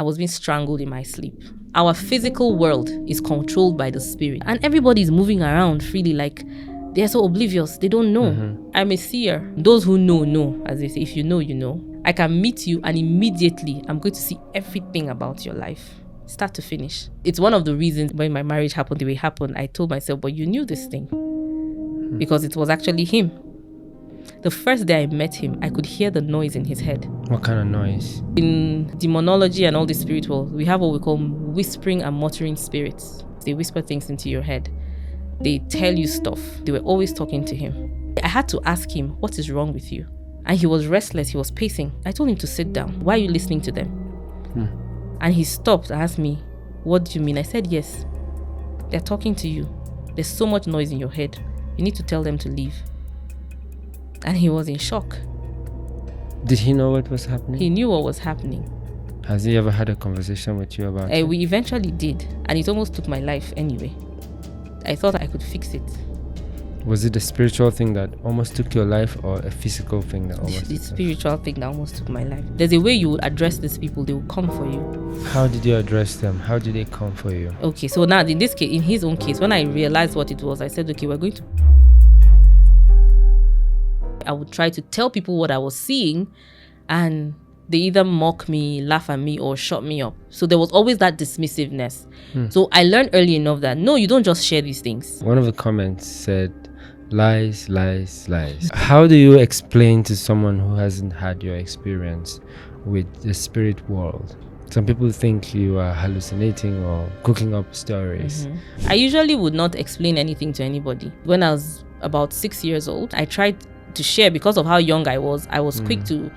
I was being strangled in my sleep. Our physical world is controlled by the spirit. And everybody is moving around freely like they're so oblivious. They don't know. I'm a seer. Those who know, know. As they say, if you know, you know. I can meet you and immediately I'm going to see everything about your life. Start to finish. It's one of the reasons when my marriage happened the way it happened, I told myself, but you knew this thing. Because it was actually him. The first day I met him, I could hear the noise in his head. What kind of noise? In demonology and all the spiritual, we have what we call whispering and muttering spirits. They whisper things into your head. They tell you stuff. They were always talking to him. I had to ask him, what is wrong with you? And he was restless. He was pacing. I told him to sit down. Why are you listening to them? And he stopped and asked me, what do you mean? I said, yes. They're talking to you. There's so much noise in your head. You need to tell them to leave. And he was in shock. Did he know what was happening? He knew what was happening. Has he ever had a conversation with you about it? We eventually did. And it almost took my life anyway. I thought I could fix it. Was it a spiritual thing that almost took your life or a physical thing that almost The spiritual thing that almost took my life. There's a way you would address these people. They will come for you. How did you address them? How did they come for you? Okay, so now in this case, in his own case, when I realized what it was, I said, okay, we're going to... I would try to tell people what I was seeing and they either mock me, laugh at me, or shut me up. So there was always that dismissiveness. So I learned early enough that, no, you don't just share these things. One of the comments said, lies, lies, lies. How do you explain to someone who hasn't had your experience with the spirit world? Some people think you are hallucinating or cooking up stories. I usually would not explain anything to anybody. When I was about 6 years old, I tried to share because of how young I was quick to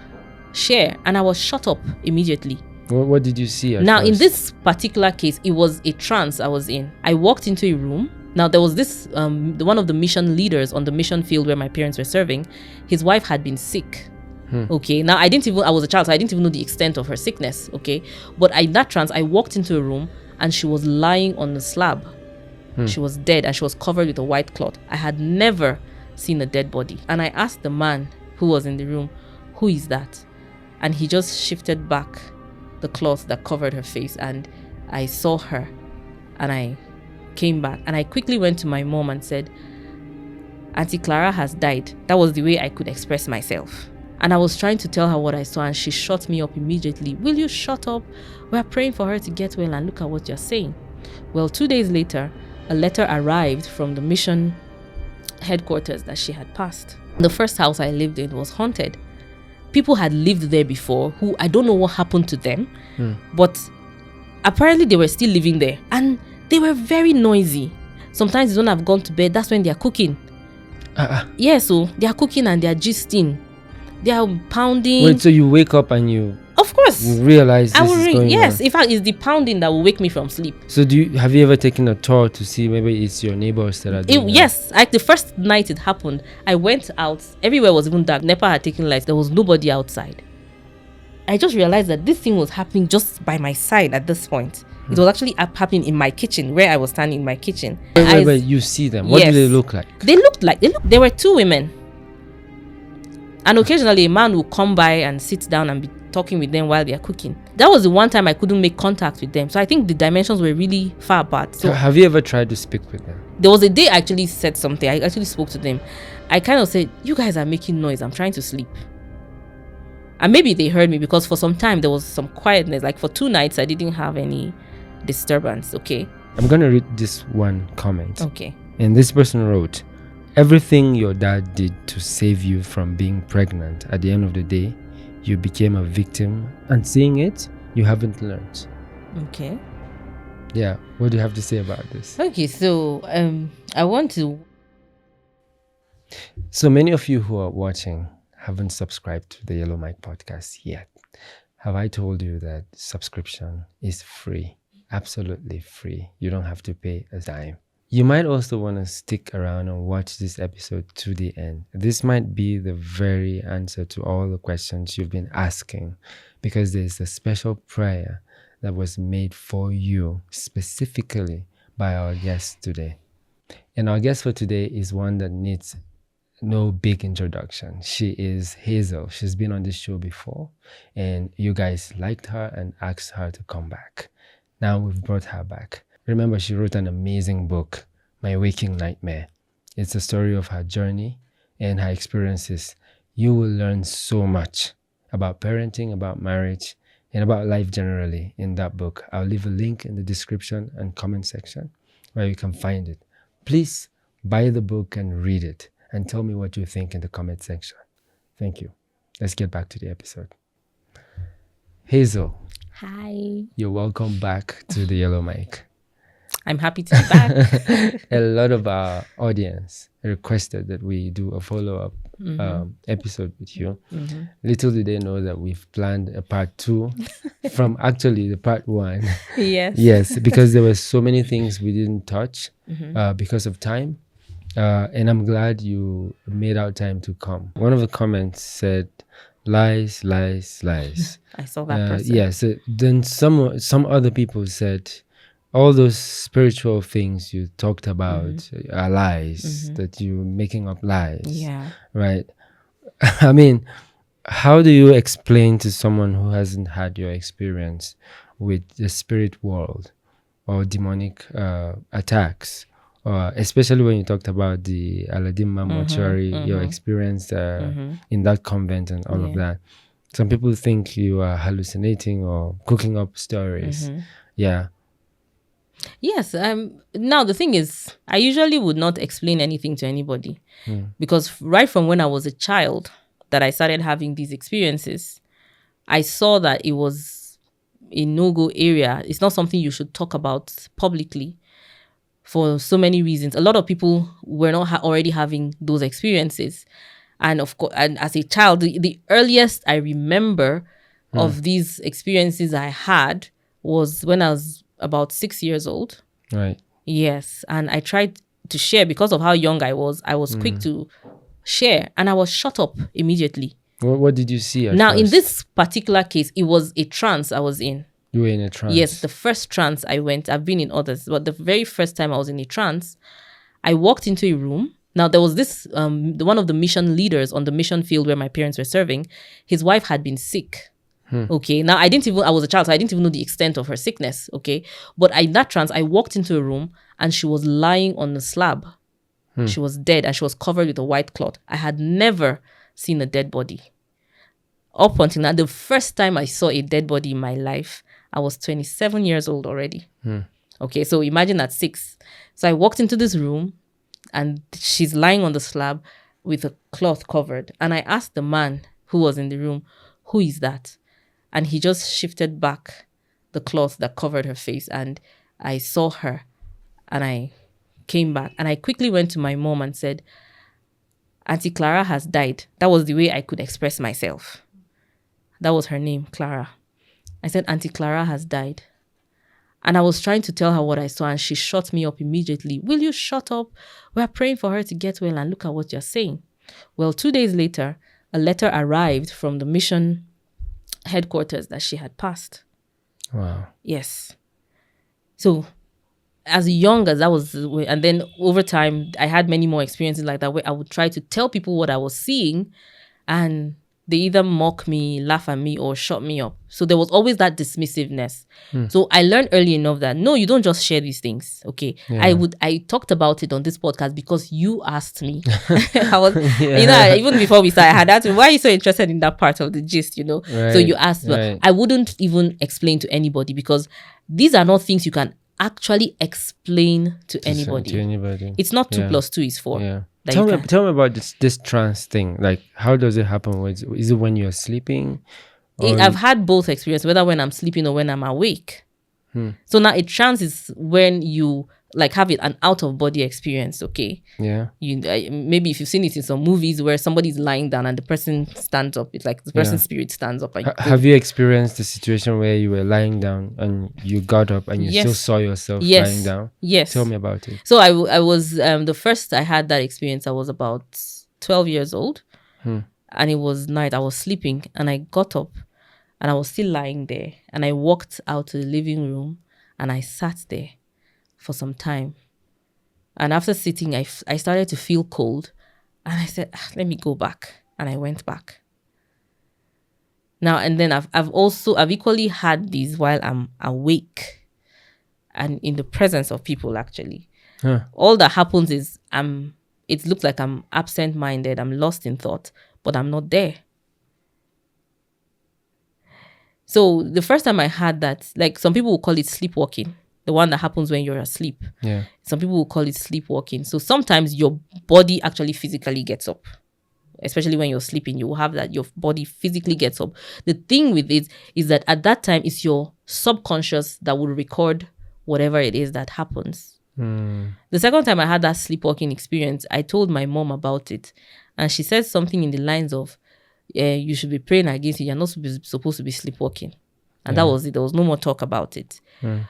share and I was shut up immediately. What did you see Now, first? in this particular case, it was a trance I was in. I walked into a room. Now, there was this, one of the mission leaders on the mission field where my parents were serving. His wife had been sick. Okay. Now, I was a child, so I didn't even know the extent of her sickness. Okay. But in that trance, I walked into a room and she was lying on the slab. She was dead and she was covered with a white cloth. I had never seen a dead body. And I asked the man who was in the room, who is that? And he just shifted back the cloth that covered her face and I saw her and I came back and I quickly went to my mom and said, Auntie Clara has died. That was the way I could express myself. And I was trying to tell her what I saw and she shut me up immediately. Will you shut up? We're praying for her to get well and look at what you're saying. Well, 2 days later, a letter arrived from the mission headquarters that she had passed. The first house I lived in was haunted. People had lived there before who I don't know what happened to them, but apparently they were still living there and they were very noisy. Sometimes they don't have gone to bed. That's when they are cooking. Yeah, so they are cooking and they are gisting. They are pounding. Wait, so you wake up and you... Of course. You realize this is going Yes, on. in fact, it's the pounding that will wake me from sleep. So have you ever taken a tour to see maybe it's your neighbors that are doing that? Yes, like the first night it happened, I went out. Everywhere was even dark. NEPA had taken lights. There was nobody outside. I just realized that this thing was happening just by my side at this point. It was actually happening in my kitchen, where I was standing in my kitchen. Wait, you see them. What do they look like? They were two women. And occasionally a man would come by and sit down and be talking with them while they are cooking. That was the one time I couldn't make contact with them. So I think the dimensions were really far apart. So have you ever tried to speak with them? There was a day I actually said something. I actually spoke to them. I kind of said, you guys are making noise. I'm trying to sleep. And maybe they heard me because for some time there was some quietness. Like for 2 nights, I didn't have any disturbance. Okay. I'm going to read this one comment. Okay. And this person wrote, everything your dad did to save you from being pregnant, at the end of the day, you became a victim. And seeing it, you haven't learned. Okay. Yeah. What do you have to say about this? Okay. So I want to... So many of you who are watching haven't subscribed to the Yellow Mic podcast yet. Have I told you that subscription is free? Absolutely free. You don't have to pay a dime. You might also want to stick around and watch this episode to the end. This might be the very answer to all the questions you've been asking, because there's a special prayer that was made for you specifically by our guest today. And our guest for today is one that needs no big introduction. She is Hazel. She's been on this show before, and you guys liked her and asked her to come back. Now we've brought her back. Remember, she wrote an amazing book, My Waking Nightmare. It's a story of her journey and her experiences. You will learn so much about parenting, about marriage, and about life generally in that book. I'll leave a link in the description and comment section where you can find it. Please buy the book and read it and tell me what you think in the comment section. Thank you. Let's get back to the episode. Hazel. Hi. You're welcome back to the Yellow Mic. I'm happy to be back. A lot of our audience requested that we do a follow-up episode with you. Little did they know that we've planned a part 2 from actually the part 1. Yes, because there were so many things we didn't touch because of time. And I'm glad you made out time to come. One of the comments said, lies, lies, lies. I saw that person. Yes. Then some other people said, all those spiritual things you talked about are lies, that you're making up lies. Yeah. Right. I mean, how do you explain to someone who hasn't had your experience with the spirit world or demonic attacks? Especially when you talked about the Aladimma mortuary, your experience in that convent and all of that. Some people think you are hallucinating or cooking up stories. Yeah. Yes. Now, the thing is, I usually would not explain anything to anybody because right from when I was a child that I started having these experiences, I saw that it was a no-go area. It's not something you should talk about publicly for so many reasons. A lot of people were not already having those experiences. And of course, and as a child, the earliest I remember of these experiences I had was when I was about 6 years old. Right. Yes. And I tried to share because of how young I was quick to share and I was shut up immediately. What did you see at Now, first? in this particular case, it was a trance I was in. You were in a trance? Yes, the first trance I went, I've been in others, but the very first time I was in a trance, I walked into a room. Now, there was this, one of the mission leaders on the mission field where my parents were serving, his wife had been sick. Okay. Now, I was a child, so I didn't even know the extent of her sickness. Okay. But in that trance, I walked into a room and she was lying on the slab. She was dead and she was covered with a white cloth. I had never seen a dead body. Up until now, the first time I saw a dead body in my life, I was 27 years old already. Okay. So imagine at 6. So I walked into this room and she's lying on the slab with a cloth covered. And I asked the man who was in the room, who is that? And he just shifted back the cloth that covered her face. And I saw her and I came back. And I quickly went to my mom and said, Auntie Clara has died. That was the way I could express myself. That was her name, Clara. I said, Auntie Clara has died. And I was trying to tell her what I saw and she shut me up immediately. Will you shut up? We're praying for her to get well and look at what you're saying. Well, 2 days later, a letter arrived from the mission headquarters that she had passed. Wow. Yes. So as young as I was, and then over time, I had many more experiences like that where I would try to tell people what I was seeing and they either mock me, laugh at me, or shut me up. So there was always that dismissiveness. So I learned early enough that, no, you don't just share these things, okay? Yeah. I talked about it on this podcast because you asked me. I was, even before we started, I had asked me, why are you so interested in that part of the gist, Right, so you asked me. I wouldn't even explain to anybody because these are not things you can actually explain to anybody. It's not 2 plus 2 is 4. Yeah. Tell me about this trance thing. Like, how does it happen? Is it when you're sleeping? I've had both experiences, whether when I'm sleeping or when I'm awake. So now a trance is when you like have an out of body experience. Okay. Yeah. Maybe if you've seen it in some movies where somebody's lying down and the person stands up, it's like the person's spirit stands up. And have you experienced the situation where you were lying down and you got up and you still saw yourself lying down? Yes. Tell me about it. So I was the first I had that experience. I was about 12 years old, and it was night. I was sleeping and I got up. And I was still lying there. And I walked out to the living room and I sat there for some time. And after sitting, I started to feel cold. And I said, let me go back. And I went back. Now, and then I've equally had these while I'm awake and in the presence of people, actually. All that happens is it looks like I'm absent-minded, I'm lost in thought, but I'm not there. So the first time I had that, like some people will call it sleepwalking, the one that happens when you're asleep. Yeah. Some people will call it sleepwalking. So sometimes your body actually physically gets up. Especially when you're sleeping, you will have that your body physically gets up. The thing with it is that at that time, it's your subconscious that will record whatever it is that happens. The second time I had that sleepwalking experience, I told my mom about it. And she said something in the lines of, you should be praying against it. You're not supposed to be sleepwalking. And that was it. There was no more talk about it.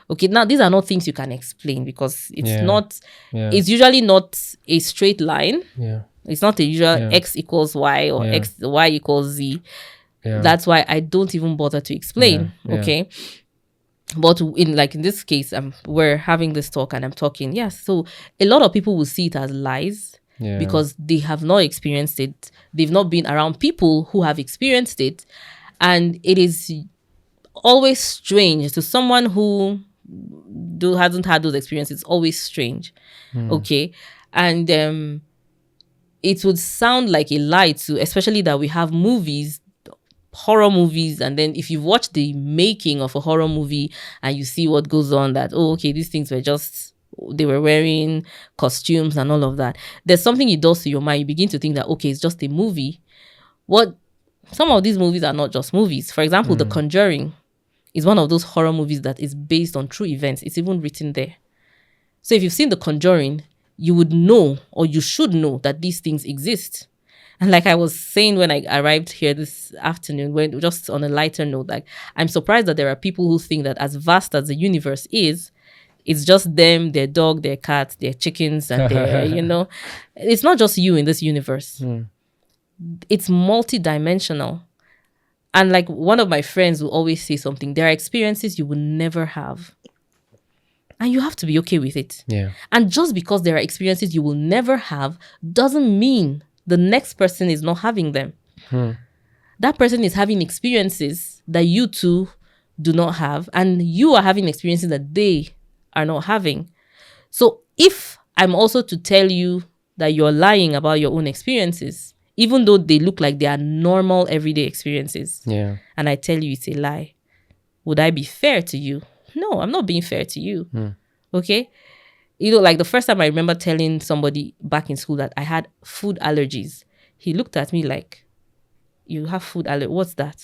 Okay, now these are not things you can explain because it's not, it's usually not a straight line. Yeah. It's not a usual X equals Y or Y equals Z. Yeah. That's why I don't even bother to explain. Okay. But in this case, we're having this talk and I'm talking. Yes. So a lot of people will see it as lies because they have not experienced it. They've not been around people who have experienced it. And it is always strange to someone who hasn't had those experiences. It's always strange. Okay. And it would sound like a lie to, especially that we have movies, horror movies, and then if you've watched the making of a horror movie and you see what goes on, that, these things were just, they were wearing costumes and all of that. There's something it does to your mind. You begin to think that, it's just a movie. Some of these movies are not just movies. For example, The Conjuring is one of those horror movies that is based on true events. It's even written there. So if you've seen The Conjuring, you would know, or you should know, that these things exist. And like I was saying when I arrived here this afternoon, when just on a lighter note, like I'm surprised that there are people who think that as vast as the universe is, it's just them, their dog, their cat, their chickens, and their, it's not just you in this universe. It's multi-dimensional. And like one of my friends will always say something, there are experiences you will never have. And you have to be okay with it. Yeah. And just because there are experiences you will never have doesn't mean the next person is not having them. That person is having experiences that you two do not have. And you are having experiences that they are not having. So if I'm also to tell you that you're lying about your own experiences, even though they look like they are normal everyday experiences, and I tell you it's a lie, would I be fair to you? No, I'm not being fair to you. Okay? Like the first time I remember telling somebody back in school that I had food allergies, he looked at me like, you have food allergies? What's that?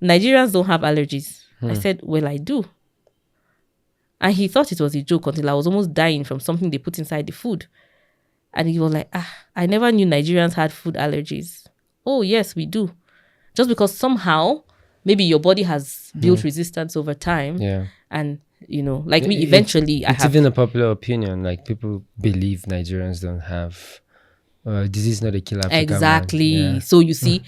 Nigerians don't have allergies. I said, well, I do. And he thought it was a joke until I was almost dying from something they put inside the food. And he was like, I never knew Nigerians had food allergies. Oh, yes, we do. Just because somehow maybe your body has built resistance over time. Yeah. And, like me, eventually it's even a popular opinion. Like people believe Nigerians don't have disease, not a killer. Exactly. Yeah. So you see,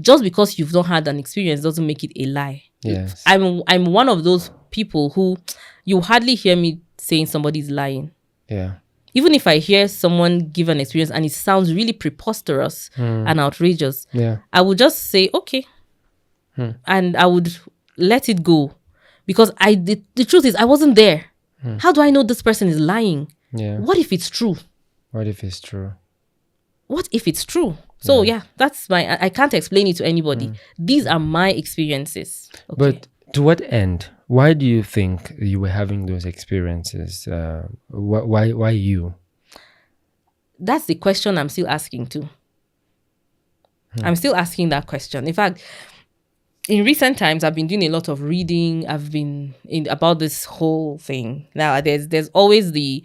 just because you've not had an experience doesn't make it a lie. Yes. I'm one of those people who you hardly hear me saying somebody's lying. Yeah. Even if I hear someone give an experience and it sounds really preposterous and outrageous, I would just say, okay. And I would let it go. Because the truth is, I wasn't there. How do I know this person is lying? Yeah. What if it's true? What if it's true? What if it's true? So that's I can't explain it to anybody. These are my experiences. Okay. But to what end? Why do you think you were having those experiences? Why you? That's the question I'm still asking too. I'm still asking that question. In fact, in recent times, I've been doing a lot of reading. I've been about this whole thing. Now, there's always the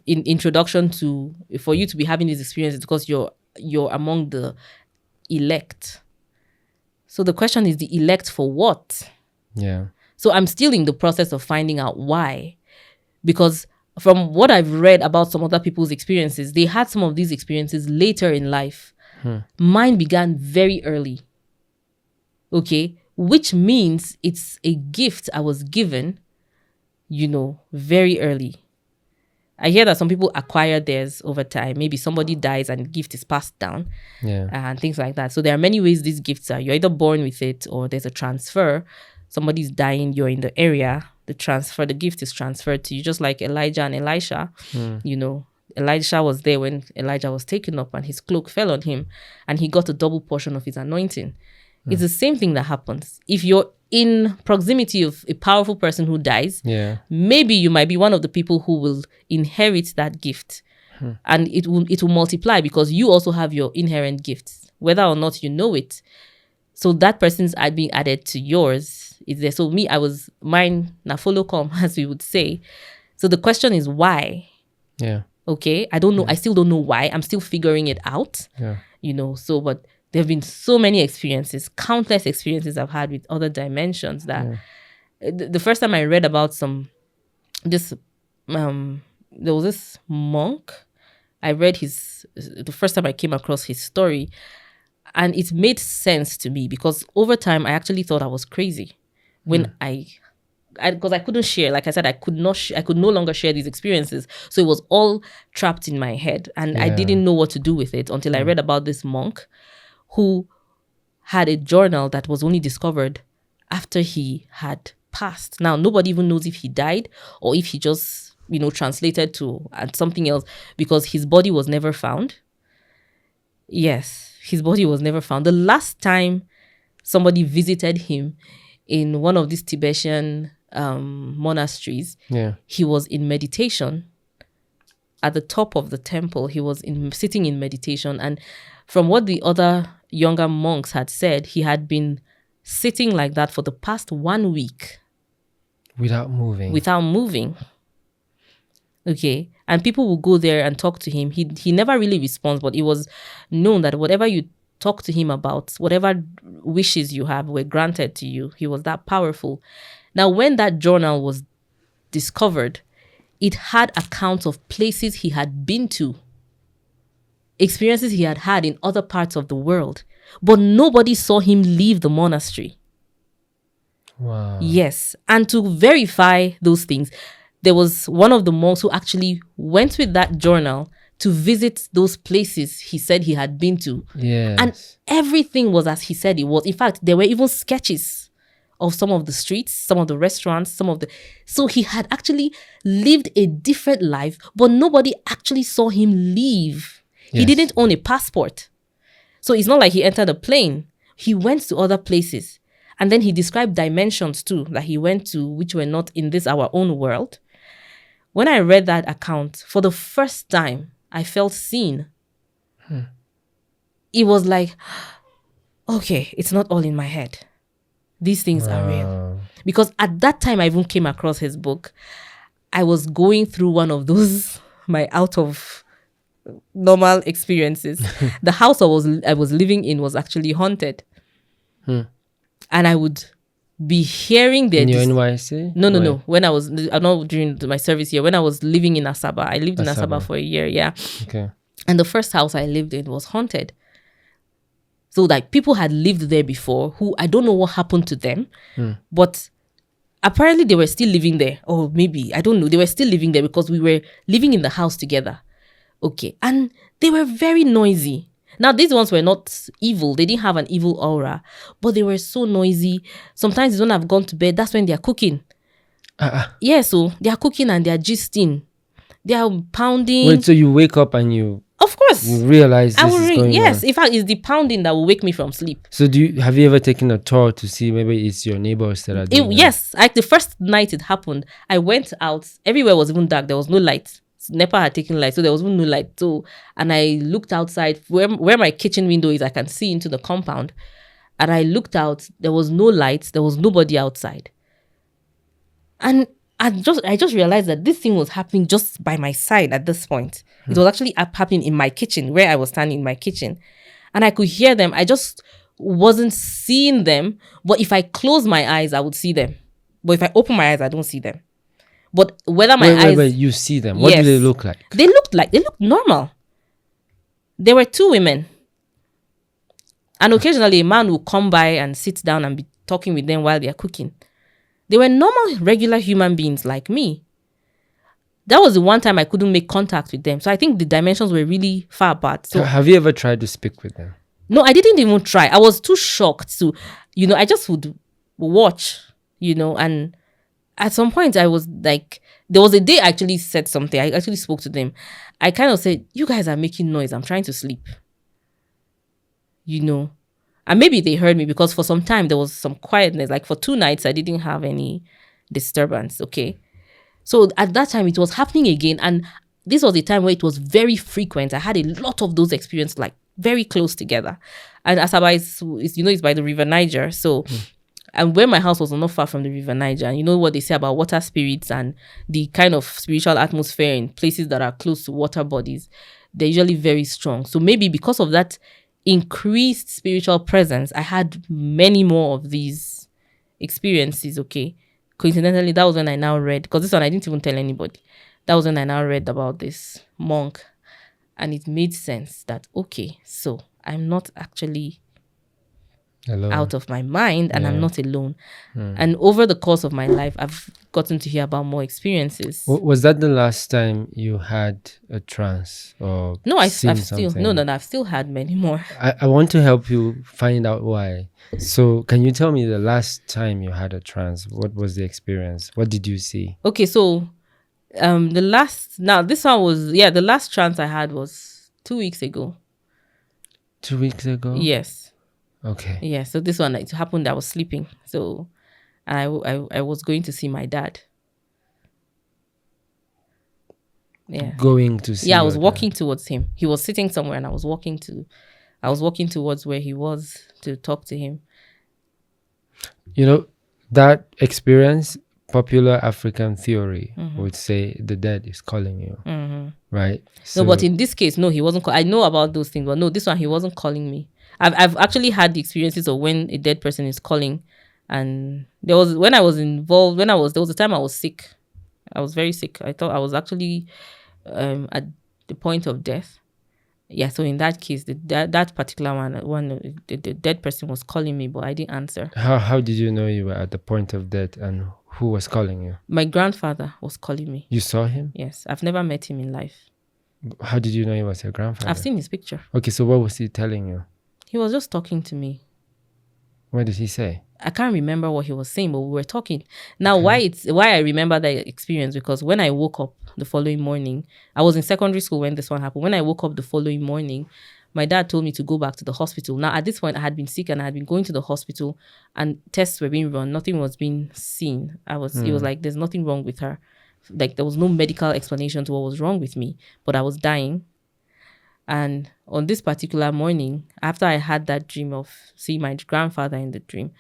introduction to, for you to be having these experiences because you're among the elect. So the question is, the elect for what? Yeah. So I'm still in the process of finding out why. Because from what I've read about some other people's experiences, they had some of these experiences later in life. Mine began very early. Okay? Which means it's a gift I was given, very early. I hear that some people acquire theirs over time. Maybe somebody dies and the gift is passed down, and things like that. So there are many ways these gifts are. You're either born with it or there's a transfer. Somebody's dying, you're in the area, the gift is transferred to you, just like Elijah and Elisha. You know, Elisha was there when Elijah was taken up and his cloak fell on him and he got a double portion of his anointing. It's the same thing that happens. If you're in proximity of a powerful person who dies, maybe you might be one of the people who will inherit that gift. And it will multiply because you also have your inherent gifts, whether or not you know it. So that person's being added to yours is there. So me, mine na follow come, as we would say. So the question is why? Yeah. Okay. I don't know. I still don't know why. I'm still figuring it out. Yeah. You know, but there have been so many experiences, countless experiences I've had with other dimensions that the first time I read about there was this monk. I read the first time I came across his story, and it made sense to me because over time I actually thought I was crazy when because I couldn't share. Like I said, I could no longer share these experiences. So it was all trapped in my head and I didn't know what to do with it until I read about this monk who had a journal that was only discovered after he had passed. Now, nobody even knows if he died or if he just, translated to something else because his body was never found. Yes, his body was never found. The last time somebody visited him in one of these Tibetan monasteries, he was in meditation at the top of the temple. He was sitting in meditation. And from what the other younger monks had said, he had been sitting like that for the past 1 week. Without moving. Okay. And people will go there and talk to him. He never really responds, but it was known that whatever you talk to him about, whatever wishes you have were granted to you. He was that powerful. Now, when that journal was discovered, it had accounts of places he had been to, experiences he had had in other parts of the world, but nobody saw him leave the monastery. Wow. Yes. And to verify those things, there was one of the monks who actually went with that journal to visit those places he said he had been to. Yes. And everything was as he said it was. In fact, there were even sketches of some of the streets, some of the restaurants, so he had actually lived a different life, but nobody actually saw him leave. Yes. He didn't own a passport. So it's not like he entered a plane. He went to other places. And then he described dimensions too, that he went to, which were not in our own world. When I read that account, for the first time, I felt seen. It was like, okay, it's not all in my head. These things are real. Because at that time, I even came across his book. I was going through one of those, my out of normal experiences. The house I was living in was actually haunted. And I would be hearing the... In your NYC? No. When I was... not during my service here. When I was living in Asaba. I lived in Asaba for a year, yeah. Okay. And the first house I lived in was haunted. So like people had lived there before who I don't know what happened to them. But apparently they were still living there. Or maybe, I don't know. They were still living there because we were living in the house together. Okay. And they were very noisy. Now, these ones were not evil. They didn't have an evil aura. But they were so noisy. Sometimes when I've gone to bed, that's when they are cooking. Yeah, so they are cooking and they are gisting. They are pounding. Wait, so you wake up and you... Of course. You realize this is going on. Yes, in fact, it's the pounding that will wake me from sleep. So have you ever taken a tour to see maybe it's your neighbors that are doing that? Yes. Like the first night it happened, I went out. Everywhere was even dark. There was no light. NEPA had taken light, so there was even no light. So, and I looked outside where my kitchen window is. I can see into the compound. And I looked out. There was no lights. There was nobody outside. And I just realized that this thing was happening just by my side at this point. It was actually happening in my kitchen, where I was standing in my kitchen. And I could hear them. I just wasn't seeing them. But if I close my eyes, I would see them. But if I open my eyes, I don't see them. But whether my eyes... Wait, you see them. What do they look like? They looked normal. There were two women. And occasionally a man would come by and sit down and be talking with them while they are cooking. They were normal, regular human beings like me. that was the one time I couldn't make contact with them. So I think the dimensions were really far apart. So have you ever tried to speak with them? no, I didn't even try. I was too shocked to, I just would watch, and at some point I was like, there was a day I actually said something. I actually spoke to them. I kind of said, you guys are making noise. I'm trying to sleep. And maybe they heard me because for some time there was some quietness. Like for 2 nights, I didn't have any disturbance. Okay. So at that time it was happening again. And this was a time where it was very frequent. I had a lot of those experiences, like very close together. And Asaba is it's by the River Niger. So, and where my house was not far from the River Niger, and you know what they say about water spirits and the kind of spiritual atmosphere in places that are close to water bodies, they're usually very strong. So maybe because of that increased spiritual presence, I had many more of these experiences. Okay. Coincidentally, that was when I now read, because this one I didn't even tell anybody. That was when I now read about this monk. And it made sense that, okay, so I'm not actually alone, out of my mind, and I'm not alone. And over the course of my life, I've gotten to hear about more experiences. Was that the last time you had a trance or No, I've seen still something? I've still had many more. I want to help you find out why. So can you tell me the last time you had a trance? What was the experience? What did you see? Okay, so the last trance I had was 2 weeks ago. 2 weeks ago? Yes. Okay. Yeah, so this one, it happened, I was sleeping. So I was going to see my dad. Yeah. Going to see I was walking towards him. He was sitting somewhere and I was walking towards where he was to talk to him. That experience, popular African theory would say the dead is calling you, right? No, but in this case, no, he wasn't. I know about those things, but no, this one, he wasn't calling me. I've actually had the experiences of when a dead person is calling. And there was a time I was sick. I was very sick. I thought I was actually at the point of death. Yeah, so in that case, that particular one, the dead person was calling me, but I didn't answer. How did you know you were at the point of death, and who was calling you? My grandfather was calling me. You saw him? Yes, I've never met him in life. How did you know he was your grandfather? I've seen his picture. Okay, so what was he telling you? He was just talking to me. What did he say? I can't remember what he was saying, but we were talking. Now, why I remember that experience, because when I woke up the following morning, I was in secondary school when this one happened. When I woke up the following morning, my dad told me to go back to the hospital. Now, at this point, I had been sick and I had been going to the hospital and tests were being run. Nothing was being seen. It was like, there's nothing wrong with her. Like, there was no medical explanation to what was wrong with me, but I was dying. And on this particular morning, after I had that dream of seeing my grandfather in the dream,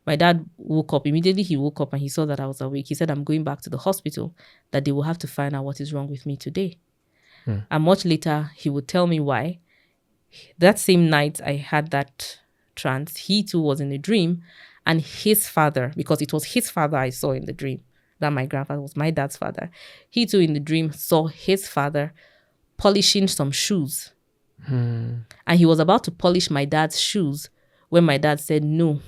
my dad woke up. Immediately he woke up and he saw that I was awake. He said, I'm going back to the hospital, that they will have to find out what is wrong with me today. And much later, he would tell me why. That same night I had that trance, he too was in a dream, and his father, because it was his father I saw in the dream, that my grandfather was my dad's father. He too in the dream saw his father polishing some shoes. And he was about to polish my dad's shoes when my dad said, no,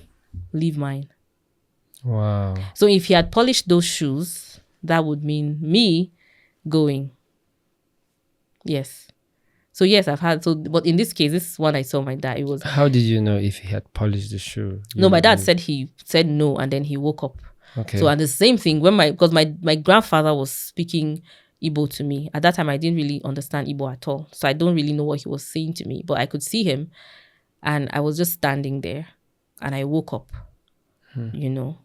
leave mine. Wow. So if he had polished those shoes, that would mean me going. Yes. So yes, I've had, but in this case, this is one I saw my dad. It was. How did you know if he had polished the shoe? No, my dad said he said no, and then he woke up. Okay. So, and the same thing, because my grandfather was speaking Igbo to me. At that time, I didn't really understand Igbo at all. So I don't really know what he was saying to me, but I could see him, and I was just standing there, and I woke up, and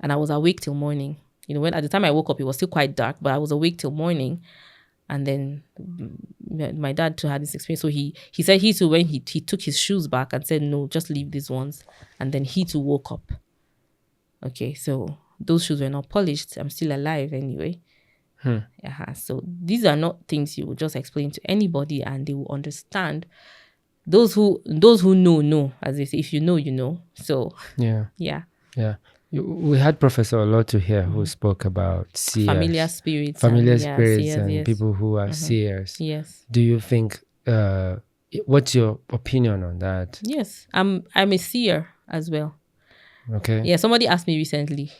I was awake till morning. When at the time I woke up, it was still quite dark, but I was awake till morning. And then my dad too had this experience. So he said he too, when he took his shoes back and said, no, just leave these ones. And then he too woke up. Okay, so those shoes were not polished. I'm still alive anyway. So these are not things you would just explain to anybody and they will understand. Those who know, as they say, if you know, you know. So yeah. We had Professor Olotu here who spoke about seers. Familiar spirits. Seers, yes. people who are seers. Yes. Do you think, what's your opinion on that? Yes, I'm a seer as well. Okay. Yeah, somebody asked me recently,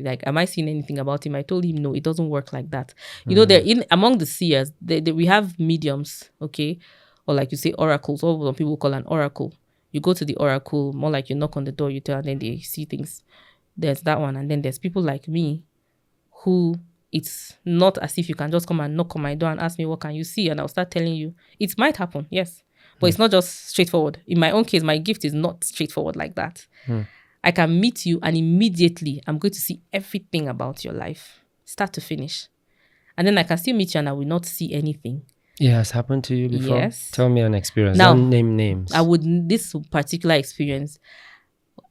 like, am I seeing anything about him? I told him, no, it doesn't work like that. You know, they're in among the seers, we have mediums, okay? Or like you say, oracles, or what people call an oracle. You go to the oracle, more like you knock on the door, you tell, and then they see things. There's that one. And then there's people like me who it's not as if you can just come and knock on my door and ask me, what can you see? And I'll start telling you. It might happen, yes. But it's not just straightforward. In my own case, my gift is not straightforward like that. I can meet you and immediately I'm going to see everything about your life, start to finish. And then I can still meet you and I will not see anything. It has happened to you before? Yes. Tell me an experience. Now, Don't name names. This particular experience,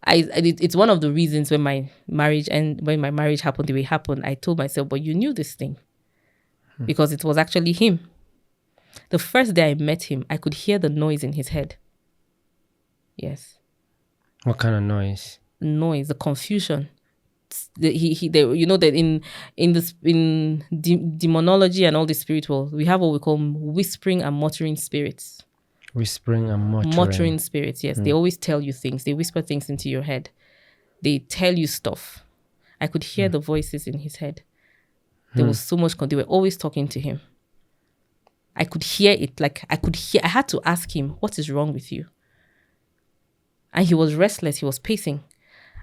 it's one of the reasons when my marriage happened the way it happened, I told myself, but you knew this thing. Because it was actually him. The first day I met him, I could hear the noise in his head. Yes. What kind of noise? The confusion. You know that in demonology and all the spiritual, we have what we call whispering and muttering spirits. Whispering and muttering. Muttering spirits, yes. They always tell you things. They whisper things into your head. They tell you stuff. I could hear the voices in his head. There was so much. They were always talking to him. I could hear it. I had to ask him, what is wrong with you? And he was restless. He was pacing.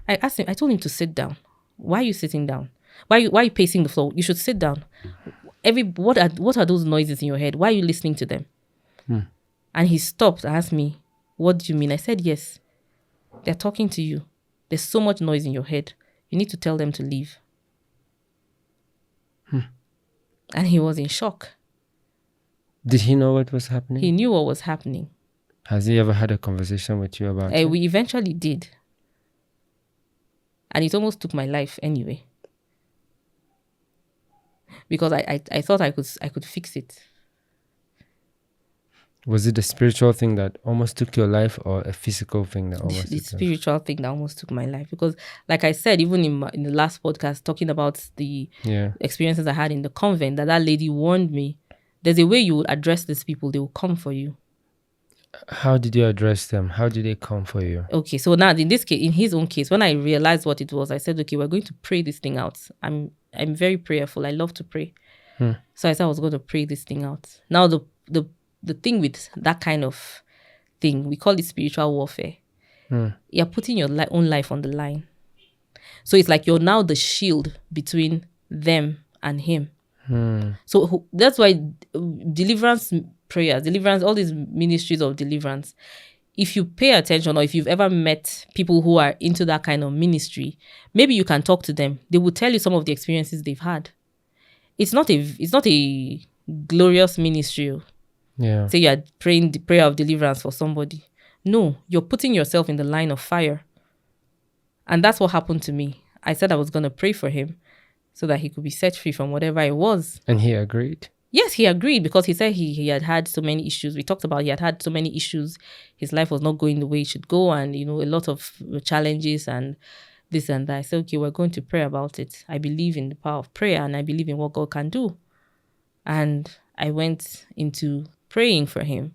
I asked him, I told him to sit down. Why are you sitting down? Why are you pacing the floor? You should sit down. What are those noises in your head? Why are you listening to them? And he stopped and asked me, what do you mean? I said, yes. They're talking to you. There's so much noise in your head. You need to tell them to leave. And he was in shock. Did he know what was happening? He knew what was happening. Has he ever had a conversation with you about it? We eventually did. And it almost took my life anyway. Because I thought I could fix it. Was it a spiritual thing that almost took your life or a physical thing that almost The took spiritual thing that almost took my life. Because like I said, even in the last podcast, talking about the experiences I had in the convent, that lady warned me, there's a way you would address these people, they will come for you. How did you address them? How did they come for you? Okay, so now in this case, in his own case, when I realized what it was, I said, okay, we're going to pray this thing out. I'm very prayerful. I love to pray. So I said I was going to pray this thing out. Now the thing with that kind of thing, we call it spiritual warfare. You're putting your own life on the line. So it's like you're now the shield between them and him. So that's why deliverance prayers, all these ministries of deliverance, if you pay attention or if you've ever met people who are into that kind of ministry, maybe you can talk to them. They will tell you some of the experiences they've had. It's not a glorious ministry. Yeah. Say you are praying the prayer of deliverance for somebody. No, you're putting yourself in the line of fire. And that's what happened to me. I said I was going to pray for him so that he could be set free from whatever it was. And he agreed? Yes, he agreed because he said he had so many issues. We talked about he had so many issues. His life was not going the way it should go, and, a lot of challenges and this and that. I said, okay, we're going to pray about it. I believe in the power of prayer and I believe in what God can do. And I went into praying for him.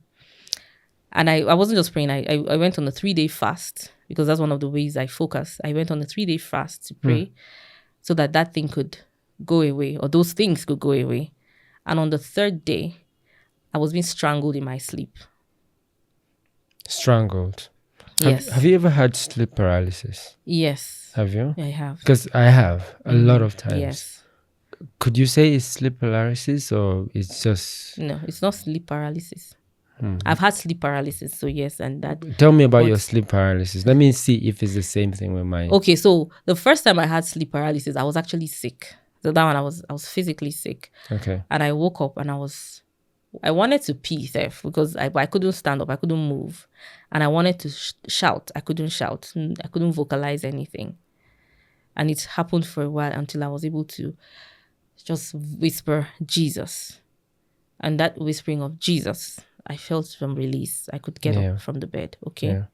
And I wasn't just praying. I went on a 3-day fast because that's one of the ways I focus. I went on a 3-day fast to pray so that thing could go away, or those things could go away. And on the 3rd day, I was being strangled in my sleep. Strangled? Yes. Have you ever had sleep paralysis? Yes. Have you? I have. Because I have a lot of times. Yes. Could you say it's sleep paralysis or it's just... No, it's not sleep paralysis. I've had sleep paralysis, so yes, and that... Tell me about your sleep paralysis. Let me see if it's the same thing with mine. Okay, so the first time I had sleep paralysis, I was actually sick. So that one, I was physically sick. Okay. And I woke up and I wanted to pee because I couldn't stand up, I couldn't move. And I wanted to shout. I couldn't shout. I couldn't vocalize anything. And it happened for a while until I was able to just whisper Jesus. And that whispering of Jesus, I felt some release. I could get up from the bed. Okay. Yeah.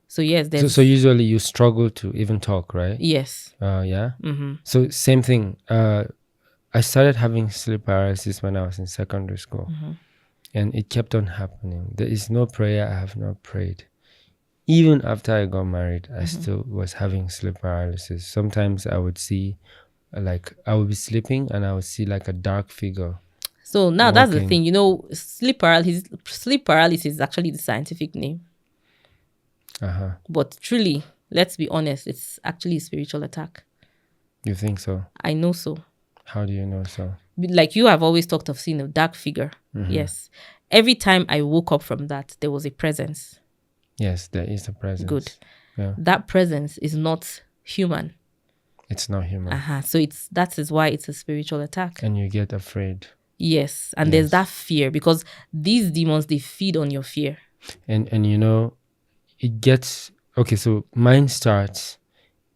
So yes, so usually you struggle to even talk, right? Yes. Yeah. Mm-hmm. So same thing. I started having sleep paralysis when I was in secondary school, and it kept on happening. There is no prayer I have not prayed. even after I got married, I still was having sleep paralysis. Sometimes I would see, like, I would be sleeping and I would see like a dark figure. So now that's the walking. thing, you know, sleep paralysis is actually the scientific name. But truly, let's be honest, it's actually a spiritual attack. You think so? I know so. How do you know so? Like you have always talked of seeing a dark figure. Yes. Every time I woke up from that, there was a presence. Yes, there is a presence. Good. Yeah. That presence is not human. It's not human. So that is why it's a spiritual attack. And you get afraid. Yes. And there's that fear, because these demons, they feed on your fear. And you know, it gets, okay, so mine starts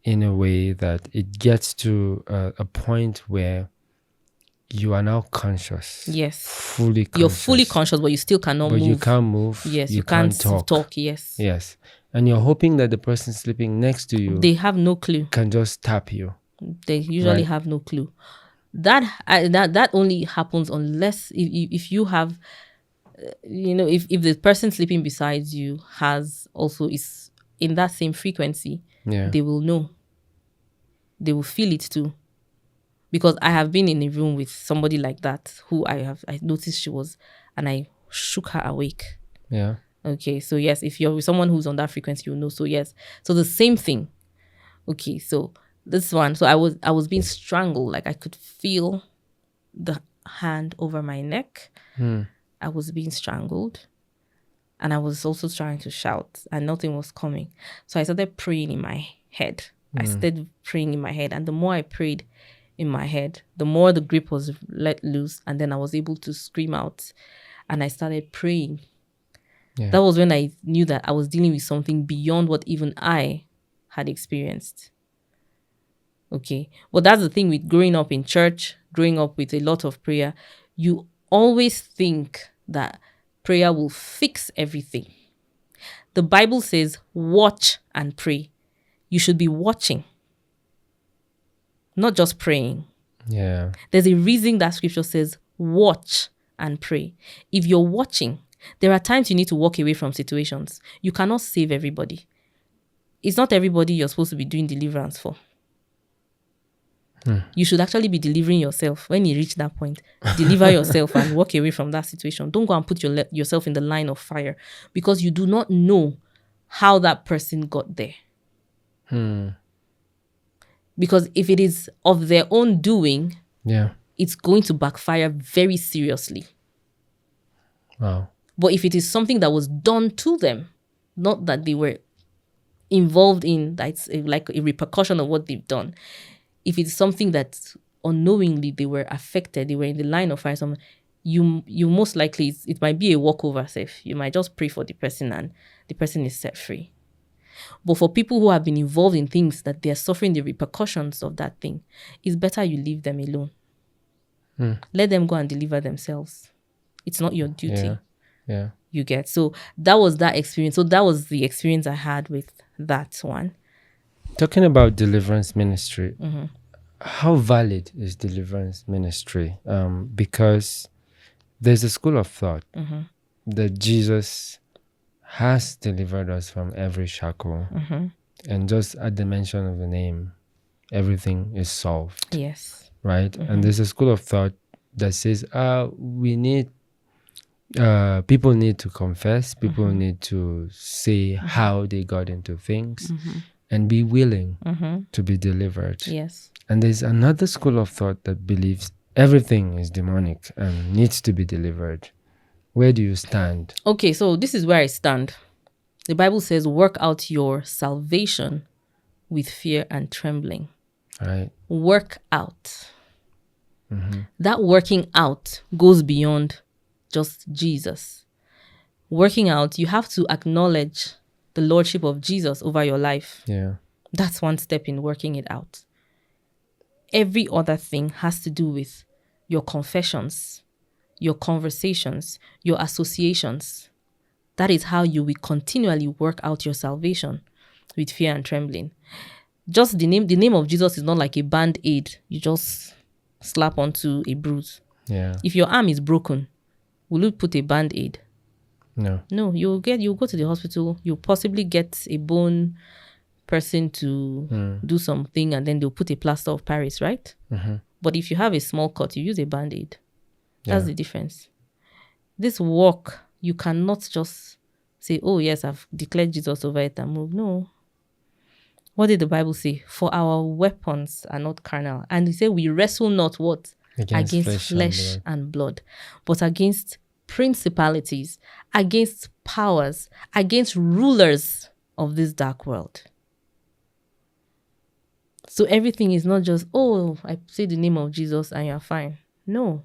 in a way that it gets to a point where you are now conscious. Yes. Fully conscious. You're fully conscious, but you still cannot move. But you can't move. Yes. You can't talk. Yes. Yes. And you're hoping that the person sleeping next to you, they have no clue. Can just tap you. They usually have no clue. That only happens unless if you have, you know, if the person sleeping beside you is in that same frequency, they will know. They will feel it too. Because I have been in a room with somebody like that who I noticed she was, and I shook her awake. Yeah. Okay, so yes, if you're with someone who's on that frequency, you'll know. So yes, so the same thing. Okay, so this one, so I was being strangled. Like I could feel the hand over my neck. I was being strangled, and I was also trying to shout, and nothing was coming. So I started praying in my head. I started praying in my head, and the more I prayed in my head, the more the grip was let loose, and then I was able to scream out, and I started praying. Yeah. That was when I knew that I was dealing with something beyond what even I had experienced. Okay. But that's the thing with growing up in church, growing up with a lot of prayer. You always think that prayer will fix everything. The Bible says, watch and pray. You should be watching, not just praying. Yeah. There's a reason that scripture says, watch and pray. If you're watching, there are times you need to walk away from situations. You cannot save everybody. It's not everybody you're supposed to be doing deliverance for. You should actually be delivering yourself. When you reach that point, deliver yourself and walk away from that situation. Don't go and put yourself in the line of fire, because you do not know how that person got there. Because if it is of their own doing, it's going to backfire very seriously. Wow. But if it is something that was done to them, not that they were involved in, that's like a repercussion of what they've done. If it's something that unknowingly they were affected, they were in the line of fire, you most likely, it might be a walkover safe. You might just pray for the person and the person is set free. But for people who have been involved in things that they are suffering the repercussions of that thing, it's better you leave them alone. Let them go and deliver themselves. It's not your duty. Yeah. You get. So that was that experience. So that was the experience I had with that one. Talking about deliverance ministry, how valid is deliverance ministry? Because there's a school of thought that Jesus has delivered us from every shackle. And just at the mention of the name, everything is solved. Yes. Right? And there's a school of thought that says, people need to confess, people need to say how they got into things and be willing to be delivered. Yes. And there's another school of thought that believes everything is demonic and needs to be delivered. Where do you stand? Okay, so this is where I stand. The Bible says, work out your salvation with fear and trembling. Right. Work out. That working out goes beyond just Jesus. Working out, you have to acknowledge the lordship of Jesus over your life. Yeah. That's one step in working it out. Every other thing has to do with your confessions, your conversations, your associations. That is how you will continually work out your salvation with fear and trembling. Just the name of Jesus is not like a band-aid you just slap onto a bruise. Yeah. If your arm is broken, will you put a band-aid? No, you go to the hospital, you possibly get a bone person to do something, and then they'll put a plaster of Paris, right? But if you have a small cut, you use a band-aid. That's the difference. This work, you cannot just say, oh yes, I've declared Jesus over it and move. No. What did the Bible say? For our weapons are not carnal. And he said we wrestle not what? Against flesh and blood, but against principalities, against powers, against rulers of this dark world. So everything is not just, oh, I say the name of Jesus and you're fine. No.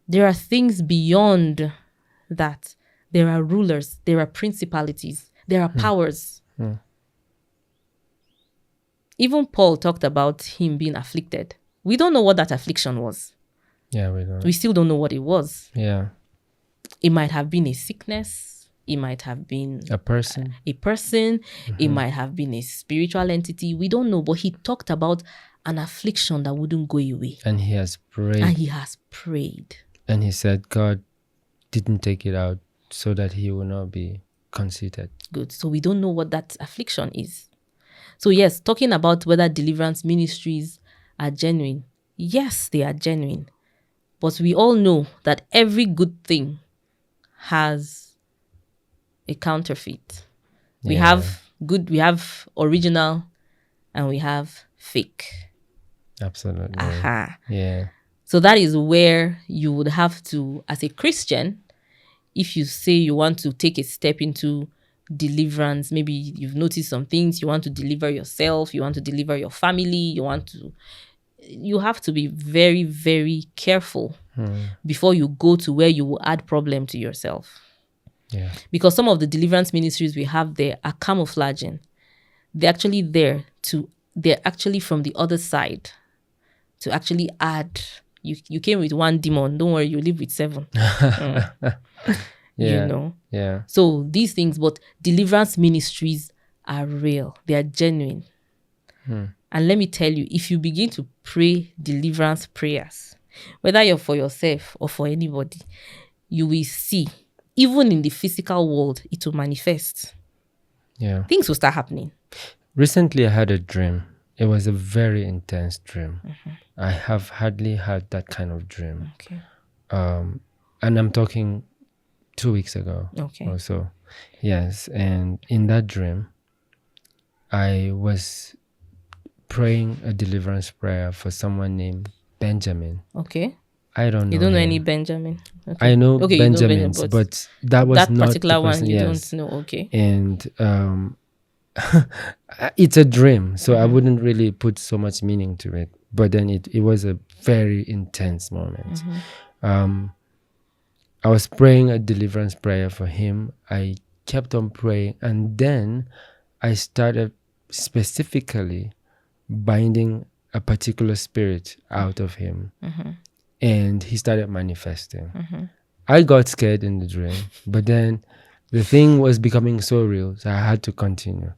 There are things beyond that. There are rulers, there are principalities, there are powers. Even Paul talked about him being afflicted. We don't know what that affliction was. Yeah, we don't. We still don't know what it was. Yeah. It might have been a sickness. It might have been a person. It might have been a spiritual entity. We don't know. But he talked about an affliction that wouldn't go away. And he has prayed. And he said God didn't take it out so that he will not be conceited. Good. So we don't know what that affliction is. So yes, talking about whether deliverance ministries are genuine. Yes, they are genuine. But we all know that every good thing has a counterfeit. We have original, and we have fake. Absolutely. Yeah. So that is where you would have to, as a Christian, if you say you want to take a step into deliverance, maybe you've noticed some things, you want to deliver yourself, you want to deliver your family, you have to be very, very careful before you go to where you will add problem to yourself. Yeah. Because some of the deliverance ministries we have there are camouflaging. They're actually they're actually from the other side to actually add. You came with one demon, don't worry, you live with 7. You know? Yeah. So these things, but deliverance ministries are real. They are genuine. And let me tell you, if you begin to pray deliverance prayers, whether you're for yourself or for anybody, you will see, even in the physical world, it will manifest. Yeah. Things will start happening. Recently, I had a dream. It was a very intense dream. I have hardly had that kind of dream. Okay. And I'm talking 2 weeks ago or so. Yes. And in that dream, I was praying a deliverance prayer for someone named Benjamin. Okay. I don't know. You don't know him. any Benjamin? Okay. I know okay, Benjamins, you know but that was that not particular the person. one you Yes. don't know. Okay. And it's a dream, so I wouldn't really put so much meaning to it. But then it was a very intense moment. I was praying a deliverance prayer for him. I kept on praying, and then I started specifically binding a particular spirit out of him. And he started manifesting. I got scared in the dream, but then the thing was becoming so real, so I had to continue.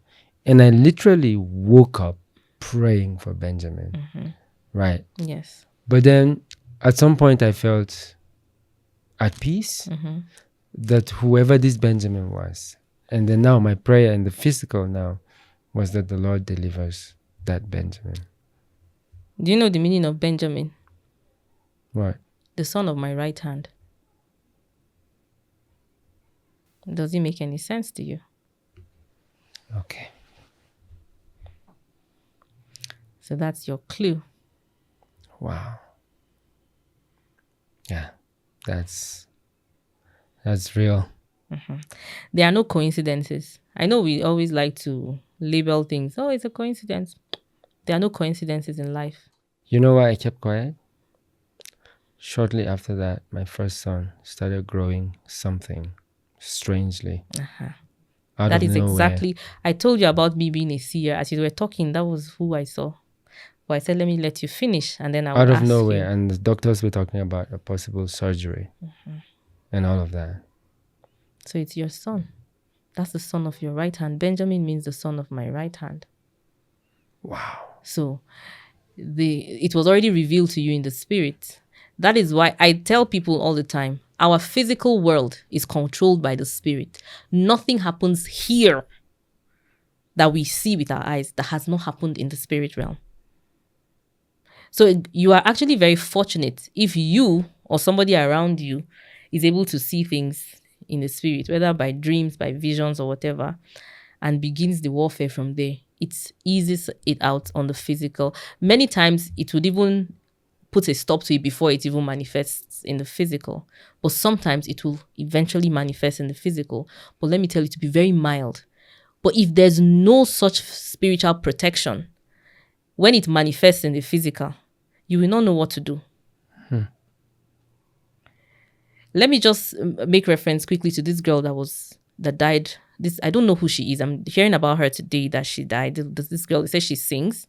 And I literally woke up praying for Benjamin. Right? Yes. But then at some point I felt at peace that whoever this Benjamin was, and then now my prayer in the physical now was that the Lord delivers that Benjamin. Do you know the meaning of Benjamin? What? The son of my right hand. Does it make any sense to you? Okay. So that's your clue. Wow. Yeah, that's real. There are no coincidences. I know we always like to label things. Oh, it's a coincidence. There are no coincidences in life. You know why I kept quiet? Shortly after that, my first son started growing something strangely. That is exactly. I told you about me being a seer. As you were talking, that was who I saw. But I said, let me let you finish, and then I will out of ask nowhere. you. And the doctors were talking about a possible surgery and all of that. So it's your son. That's the son of your right hand. Benjamin means the son of my right hand. Wow. So it was already revealed to you in the spirit. That is why I tell people all the time, Our physical world is controlled by the spirit. Nothing happens here that we see with our eyes that has not happened in the spirit realm. So you are actually very fortunate if you or somebody around you is able to see things in the spirit, whether by dreams, by visions, or whatever, and begins the warfare from there. It eases it out on the physical. Many times it would even put a stop to it before it even manifests in the physical. But sometimes it will eventually manifest in the physical. But let me tell you, to be very mild. But if there's no such spiritual protection, when it manifests in the physical, you will not know what to do. Let me just make reference quickly to this girl that died. I don't know who she is. I'm hearing about her today that she died. This girl, it says she sings.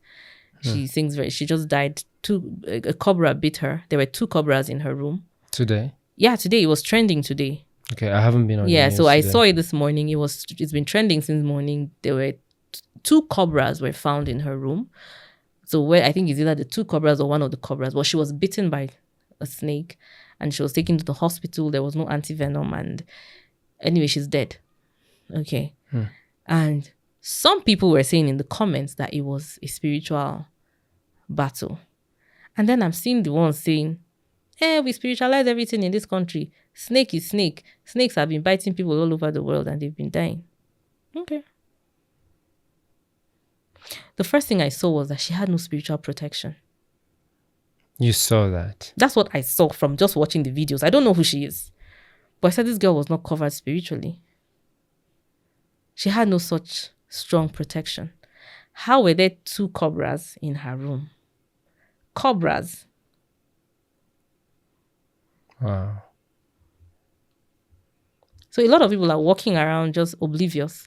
She sings she just died. A cobra bit her. There were 2 cobras in her room. Today? Yeah, today. It was trending today. Okay, I haven't been on Yeah, the news so I today. saw it this morning. It's been trending since morning. There were 2 cobras were found in her room. So I think it's either the 2 cobras or one of the cobras. Well, she was bitten by a snake and she was taken to the hospital. There was no antivenom, and anyway, she's dead. Okay. And some people were saying in the comments that it was a spiritual battle. And then I'm seeing the ones saying, we spiritualize everything in this country. Snake is snake. Snakes have been biting people all over the world and they've been dying. Okay. The first thing I saw was that she had no spiritual protection. You saw that? That's what I saw from just watching the videos. I don't know who she is. But I said this girl was not covered spiritually. She had no such strong protection. How were there 2 cobras in her room? Cobras. Wow. So a lot of people are walking around just oblivious.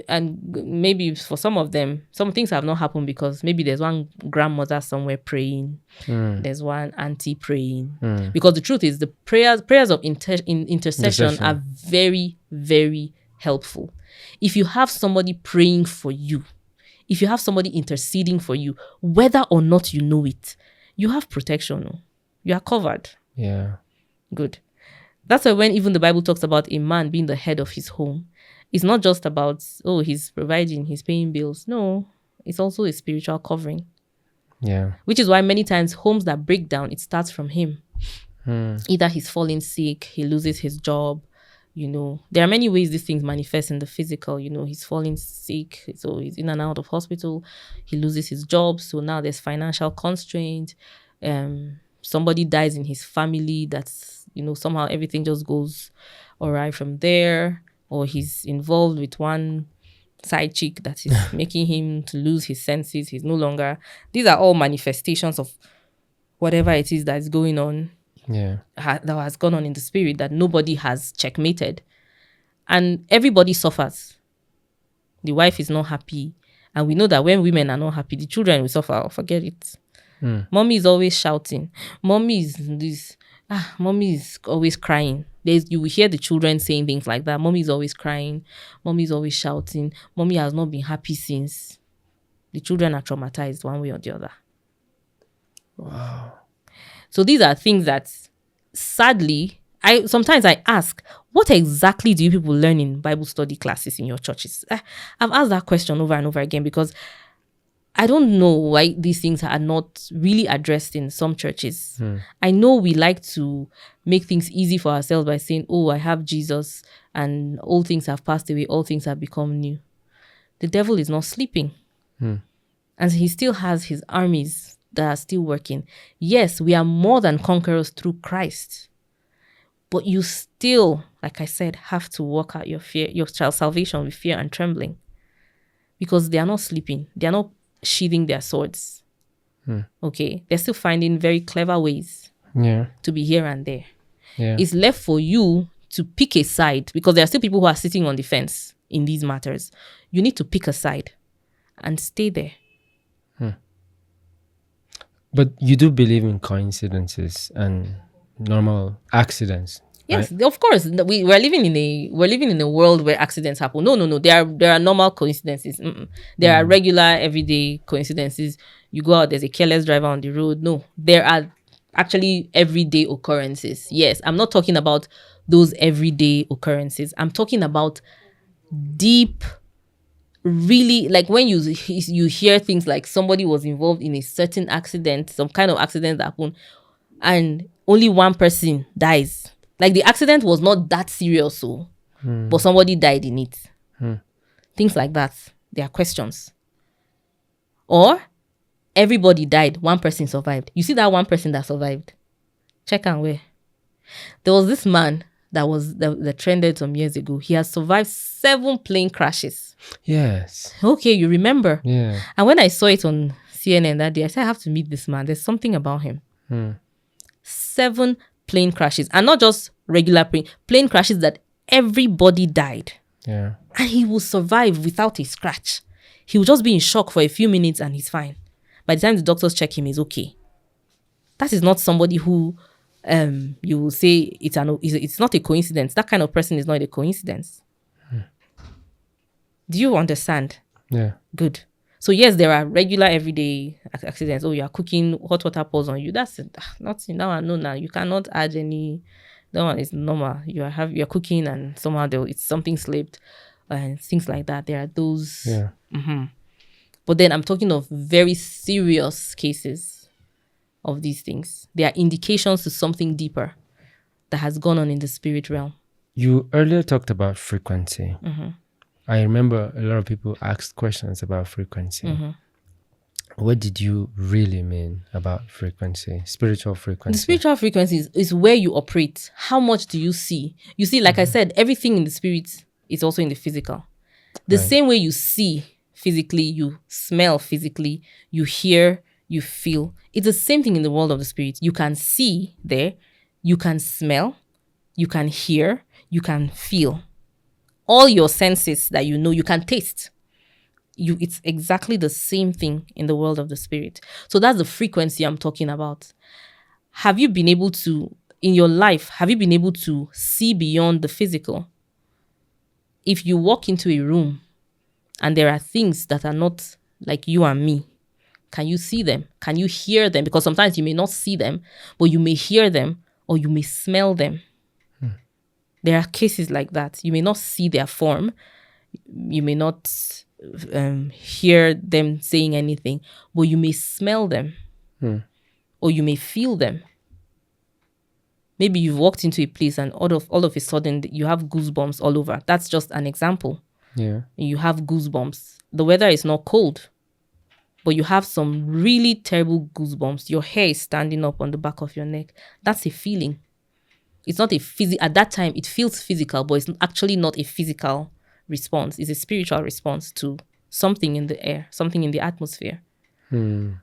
And maybe for some of them, some things have not happened because maybe there's one grandmother somewhere praying. There's one auntie praying. Because the truth is the prayers of intercession are very, very helpful. If you have somebody praying for you, if you have somebody interceding for you, whether or not you know it, you have protection. You are covered. Yeah. Good. That's why when even the Bible talks about a man being the head of his home, it's not just about, he's providing, he's paying bills. No, it's also a spiritual covering. Yeah. Which is why many times homes that break down, it starts from him. Either he's falling sick, he loses his job. There are many ways these things manifest in the physical. He's falling sick, so he's in and out of hospital. He loses his job, so now there's financial constraint. Somebody dies in his family. That's, somehow everything just goes all right from there. Or he's involved with one side chick that is making him to lose his senses. He's no longer... These are all manifestations of whatever it is that is going on. Yeah. That has gone on in the spirit that nobody has checkmated. And everybody suffers. The wife is not happy. And we know that when women are not happy, the children will suffer. Forget it. Mommy is always shouting. Mommy is this... mommy is always crying. You will hear the children saying things like that. Mommy is always crying. Mommy is always shouting. Mommy has not been happy since. The children are traumatized one way or the other. Wow. So these are things that, sadly, sometimes I ask, what exactly do you people learn in Bible study classes in your churches? I've asked that question over and over again because I don't know why these things are not really addressed in some churches. I know we like to make things easy for ourselves by saying, I have Jesus and all things have passed away, all things have become new. The devil is not sleeping. And he still has his armies that are still working. Yes, we are more than conquerors through Christ. But you still, like I said, have to work out your child's salvation with fear and trembling. Because they are not sleeping. They are not sheathing their swords. Okay? They're still finding very clever ways to be here and there. Yeah. It's left for you to pick a side, because there are still people who are sitting on the fence in these matters. You need to pick a side and stay there. But you do believe in coincidences and normal accidents. Yes, right? of course. We're living in a world where accidents happen. No. There are normal coincidences. There are regular, everyday coincidences. You go out, there's a careless driver on the road. No, there are actually everyday occurrences. Yes, I'm not talking about those everyday occurrences. I'm talking about deep, really, like when you hear things like somebody was involved in a certain accident, some kind of accident that happened, and only one person dies. Like the accident was not that serious, so but somebody died in it. Things like that. There are questions. Or everybody died, one person survived. You see that one person that survived? Check and where. There was this man that trended some years ago. He has survived 7 plane crashes. Yes. Okay, you remember? Yeah. And when I saw it on CNN that day, I said, I have to meet this man. There's something about him. 7 plane crashes. And not just regular plane crashes that everybody died. Yeah. And he will survive without a scratch. He will just be in shock for a few minutes and he's fine. By the time the doctors check him, he's okay. That is not somebody who you will say it's not a coincidence. That kind of person is not a coincidence. Do you understand? Yeah. Good. So yes, there are regular everyday accidents. Oh, you are cooking, hot water pours on you. That's nothing. Now I know now. You cannot add any. That one is normal. You're cooking and somehow it's something slipped and things like that. There are those. Yeah. But then I'm talking of very serious cases of these things. They are indications to something deeper that has gone on in the spirit realm. You earlier talked about frequency. I remember a lot of people asked questions about frequency. What did you really mean about frequency, spiritual frequency? The spiritual frequency is where you operate. How much do you see? You see, like I said, everything in the spirit is also in the physical. The same way you see physically, you smell physically, you hear, you feel. It's the same thing in the world of the spirit. You can see there, you can smell, you can hear, you can feel. All your senses that you know, you can taste. It's exactly the same thing in the world of the spirit. So that's the frequency I'm talking about. Have you been able to, in your life, have you been able to see beyond the physical? If you walk into a room and there are things that are not like you and me, can you see them? Can you hear them? Because sometimes you may not see them, but you may hear them or you may smell them. There are cases like that. You may not see their form. You may not hear them saying anything, but you may smell them or you may feel them. Maybe you've walked into a place and all of a sudden you have goosebumps all over. That's just an example. Yeah. You have goosebumps. The weather is not cold, but you have some really terrible goosebumps. Your hair is standing up on the back of your neck. That's a feeling. It's not a at that time, it feels physical, but it's actually not a physical response. It's a spiritual response to something in the air, something in the atmosphere.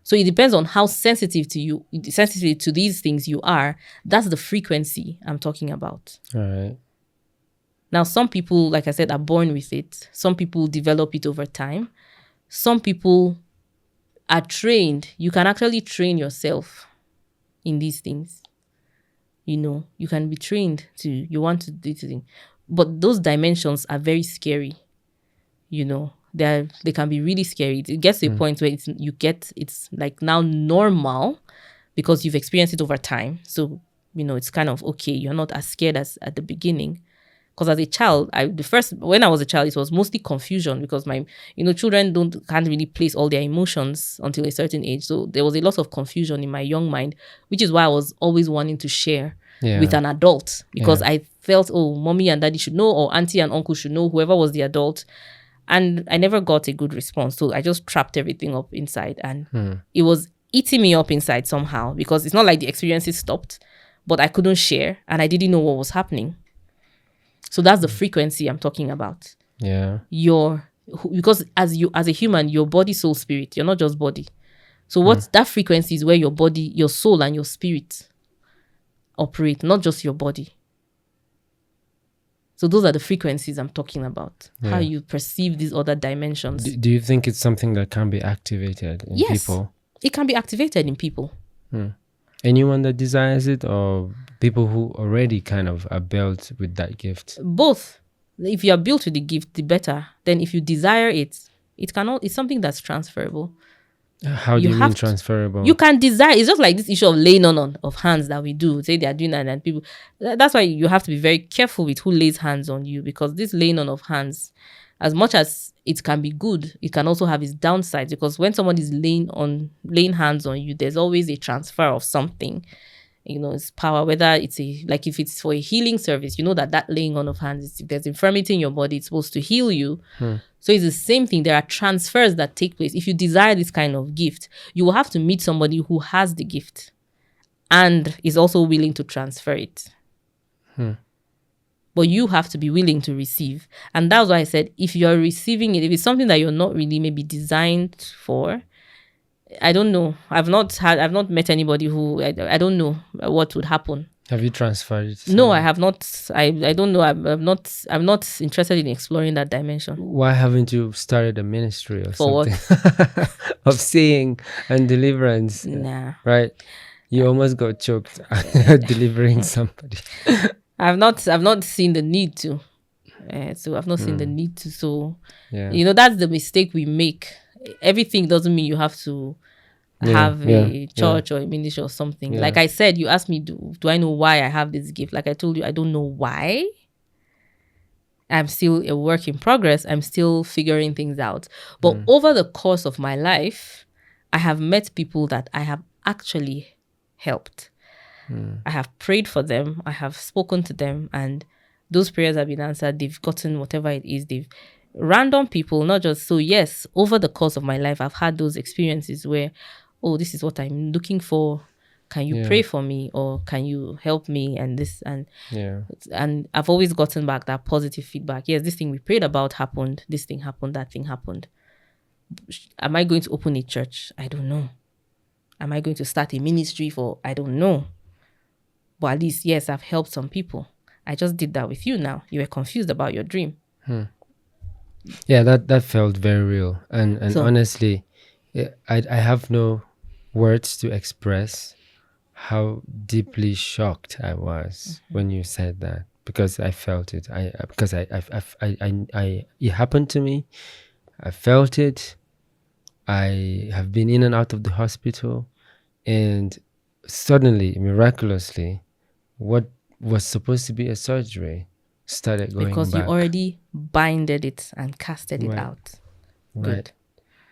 So it depends on how sensitive to these things you are. That's the frequency I'm talking about. All right. Now, some people, like I said, are born with it. Some people develop it over time. Some people are trained. You can actually train yourself in these things. You know, you can be trained you want to do things. But those dimensions are very scary. You know, they can be really scary. It gets to a point where it's like now normal because you've experienced it over time. So, you know, it's kind of okay. You're not as scared as at the beginning. Because as a child, when I was a child, it was mostly confusion because children can't really place all their emotions until a certain age. So there was a lot of confusion in my young mind, which is why I was always wanting to share with an adult because I felt, mommy and daddy should know or auntie and uncle should know, whoever was the adult. And I never got a good response. So I just trapped everything up inside and it was eating me up inside somehow because it's not like the experiences stopped, but I couldn't share and I didn't know what was happening. So that's the frequency I'm talking about. Yeah. Because as a human, your body, soul, spirit, you're not just body. So that frequency is where your body, your soul and your spirit operate, not just your body. So those are the frequencies I'm talking about. Yeah. How you perceive these other dimensions. Do you think it's something that can be activated in people? Yes, it can be activated in people. Anyone that desires it or people who already kind of are built with that gift? Both. If you are built with the gift, the better. Then if you desire it, it's something that's transferable. How do you mean transferable? You can desire. It's just like this issue of laying on of hands that we do. Say they are doing that, and people. That's why you have to be very careful with who lays hands on you, because this laying on of hands, as much as it can be good, it can also have its downsides, because when someone is laying hands on you, there's always a transfer of something. It's power, whether it's if it's for a healing service, that laying on of hands, if there's infirmity in your body, it's supposed to heal you. So it's the same thing. There are transfers that take place. If you desire this kind of gift, you will have to meet somebody who has the gift and is also willing to transfer it. But you have to be willing to receive. And that's why I said, if you're receiving it, if it's something that you're not really maybe designed for, I don't know. I've not met anybody who, I don't know what would happen. Have you transferred it? No, I have not. I don't know. I'm not interested in exploring that dimension. Why haven't you started a ministry or For something? What? Of seeing and deliverance. Nah. Right. You almost got choked delivering somebody. I've not seen the need to. So I've not seen the need to. So, that's the mistake we make. Everything doesn't mean you have to have a church or a ministry or something. Like I said, you asked me, do I know why I have this gift? Like I told you, I don't know why. I'm still a work in progress. I'm still figuring things out. But over the course of my life, I have met people that I have actually helped. I have prayed for them. I have spoken to them, and those prayers have been answered. They've gotten whatever it is. They've random people, not just so. Yes, over the course of my life, I've had those experiences where, oh, this is what I'm looking for. Can you pray for me, or can you help me? And this and I've always gotten back that positive feedback. Yes, this thing we prayed about happened. This thing happened. That thing happened. Am I going to open a church? I don't know. Am I going to start a ministry for? I don't know. But at least, yes, I've helped some people. I just did that with you now. You were confused about your dream. Yeah, that felt very real. And so, honestly, I have no words to express how deeply shocked I was when you said that, because I felt it. It happened to me. I felt it. I have been in and out of the hospital, and suddenly, miraculously, what was supposed to be a surgery started going because back. You already binded it and casted it out. Good.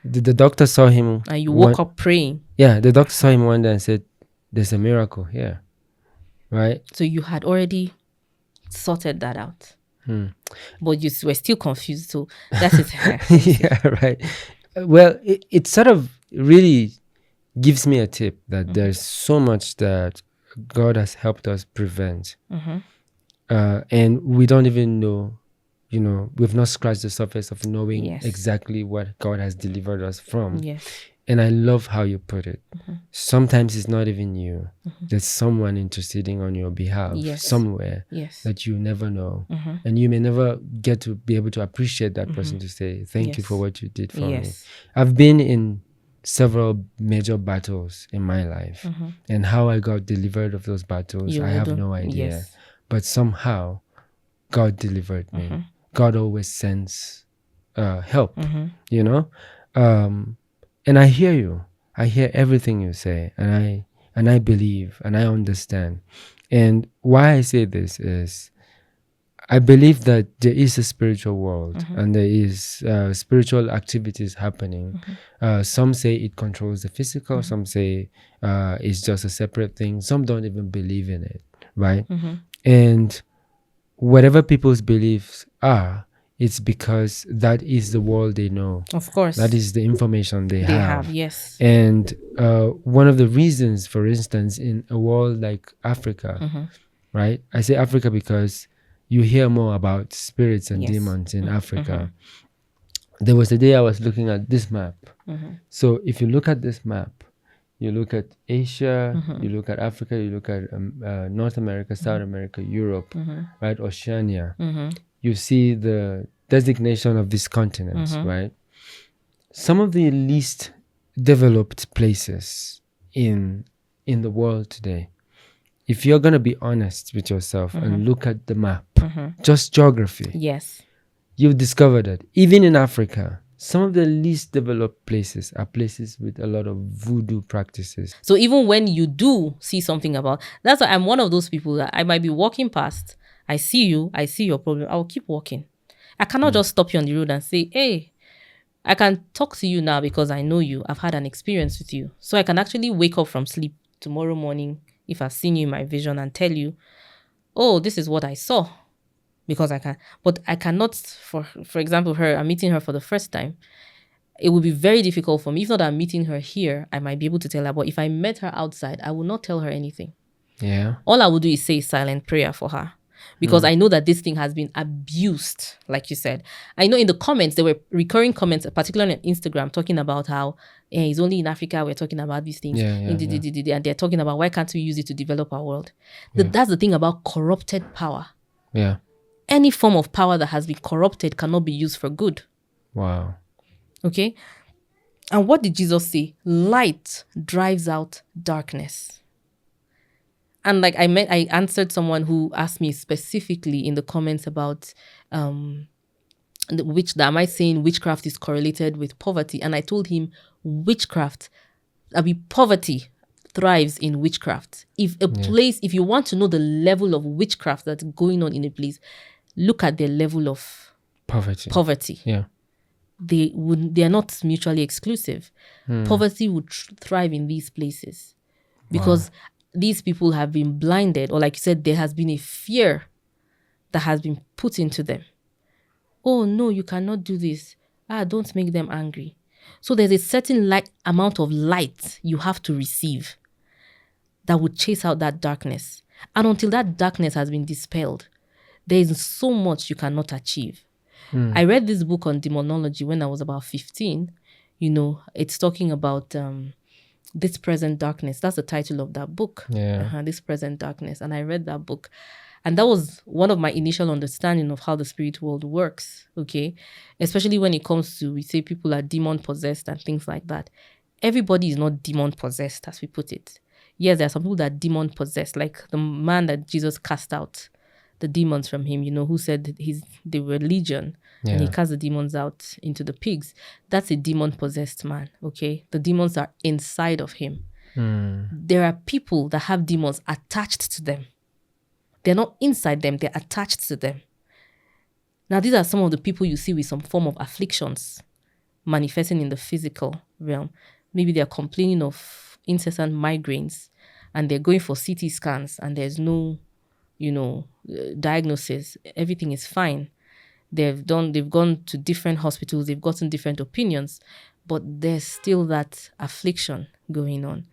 The doctor saw him. And you woke up praying. Yeah, the doctor saw him one day and said, there's a miracle here. Right? So you had already sorted that out. But you were still confused. So that is yeah, right. Well, it sort of really gives me a tip that there's so much that God has helped us prevent. And we don't even know, we've not scratched the surface of knowing exactly what God has delivered us from. And I love how you put it. Sometimes it's not even you. There's someone interceding on your behalf somewhere that you never know. And you may never get to be able to appreciate that person to say, thank you for what you did for me. I've been in several major battles in my life, and how I got delivered of those battles, I have no idea. But somehow God delivered me. God always sends help, and I hear you. I hear everything you say, and I believe, and I understand. And why I say this is, I believe that there is a spiritual world, and there is spiritual activities happening. Some say it controls the physical. Some say it's just a separate thing. Some don't even believe in it, right? And whatever people's beliefs are, it's because that is the world they know. Of course. That is the information they have. Yes. And one of the reasons, for instance, in a world like Africa, right? I say Africa because you hear more about spirits and demons in Africa. There was a day I was looking at this map. So if you look at this map, you look at Asia, you look at Africa, you look at North America, South America, Europe, right? Oceania. You see the designation of these continents, right? Some of the least developed places in the world today, if you're going to be honest with yourself and look at the map, just geography, yes, you've discovered that even in Africa, Some of the least developed places are places with a lot of voodoo practices. So even when you do see something about, that's why I'm one of those people that I might be walking past, I see you, I see your problem, I will keep walking. I cannot just stop you on the road and say, hey, I can talk to you now because I know you. I've had an experience with you. So I can actually wake up from sleep tomorrow morning if I've seen you in my vision and tell you, oh, this is what I saw. Because I can. But I cannot, for example, I'm meeting her for the first time. It would be very difficult for me. If not I'm meeting her here, I might be able to tell her. But if I met her outside, I will not tell her anything. Yeah. All I will do is say silent prayer for her. Because I know that this thing has been abused, like you said. I know in the comments, there were recurring comments, particularly on Instagram, talking about how it's only in Africa we're talking about these things. And they're talking about why can't we use it to develop our world? That's the thing about corrupted power. Yeah. Any form of power that has been corrupted cannot be used for good. Wow. Okay? And what did Jesus say? Light drives out darkness. And like I answered someone who asked me specifically in the comments about am I saying witchcraft is correlated with poverty? And I told him poverty thrives in witchcraft. If you want to know the level of witchcraft that's going on in a place, look at their level of poverty. Yeah. They are not mutually exclusive. Poverty would thrive in these places because these people have been blinded, or like you said, there has been a fear that has been put into them. Oh no, you cannot do this. Don't make them angry. So there's a certain amount of light you have to receive that would chase out that darkness. And until that darkness has been dispelled, there is so much you cannot achieve. I read this book on demonology when I was about 15. It's talking about This Present Darkness. That's the title of that book. Yeah. This Present Darkness. And I read that book. And that was one of my initial understanding of how the spirit world works, okay? Especially when it comes to, we say people are demon-possessed and things like that. Everybody is not demon-possessed, as we put it. Yes, there are some people that are demon-possessed, like the man that Jesus cast out the demons from him, who said they were legion, and he cast the demons out into the pigs. That's a demon-possessed man, okay? The demons are inside of him. There are people that have demons attached to them. They're not inside them, they're attached to them. Now, these are some of the people you see with some form of afflictions manifesting in the physical realm. Maybe they're complaining of incessant migraines and they're going for CT scans and there's no, diagnosis. Everything is fine. They've gone to different hospitals, they've gotten different opinions, but there's still that affliction going on.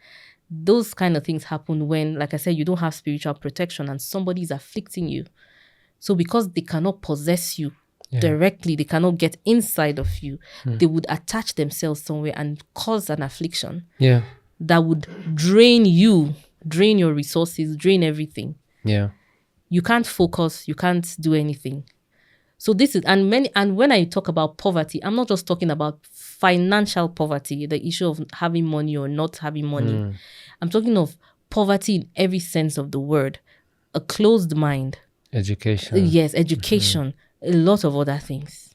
Those kind of things happen when, like I said, you don't have spiritual protection and somebody is afflicting you. So because they cannot possess you directly, they cannot get inside of you, they would attach themselves somewhere and cause an affliction that would drain you, drain your resources, drain everything. Yeah. You can't focus, you can't do anything. So this is, and when I talk about poverty, I'm not just talking about financial poverty, the issue of having money or not having money. I'm talking of poverty in every sense of the word. A closed mind. Education. Yes, education. A lot of other things.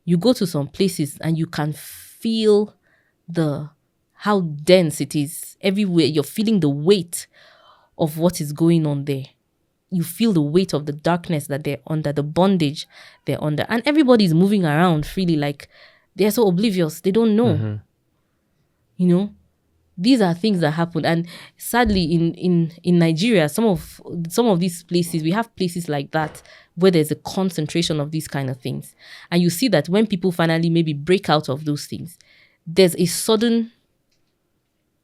You go to some places and you can feel how dense it is. Everywhere you're feeling the weight of what is going on there. You feel the weight of the darkness that they're under, the bondage they're under. And everybody's moving around freely, like they're so oblivious. They don't know. These are things that happen. And sadly, in Nigeria, some of these places, we have places like that where there's a concentration of these kind of things. And you see that when people finally maybe break out of those things, there's a sudden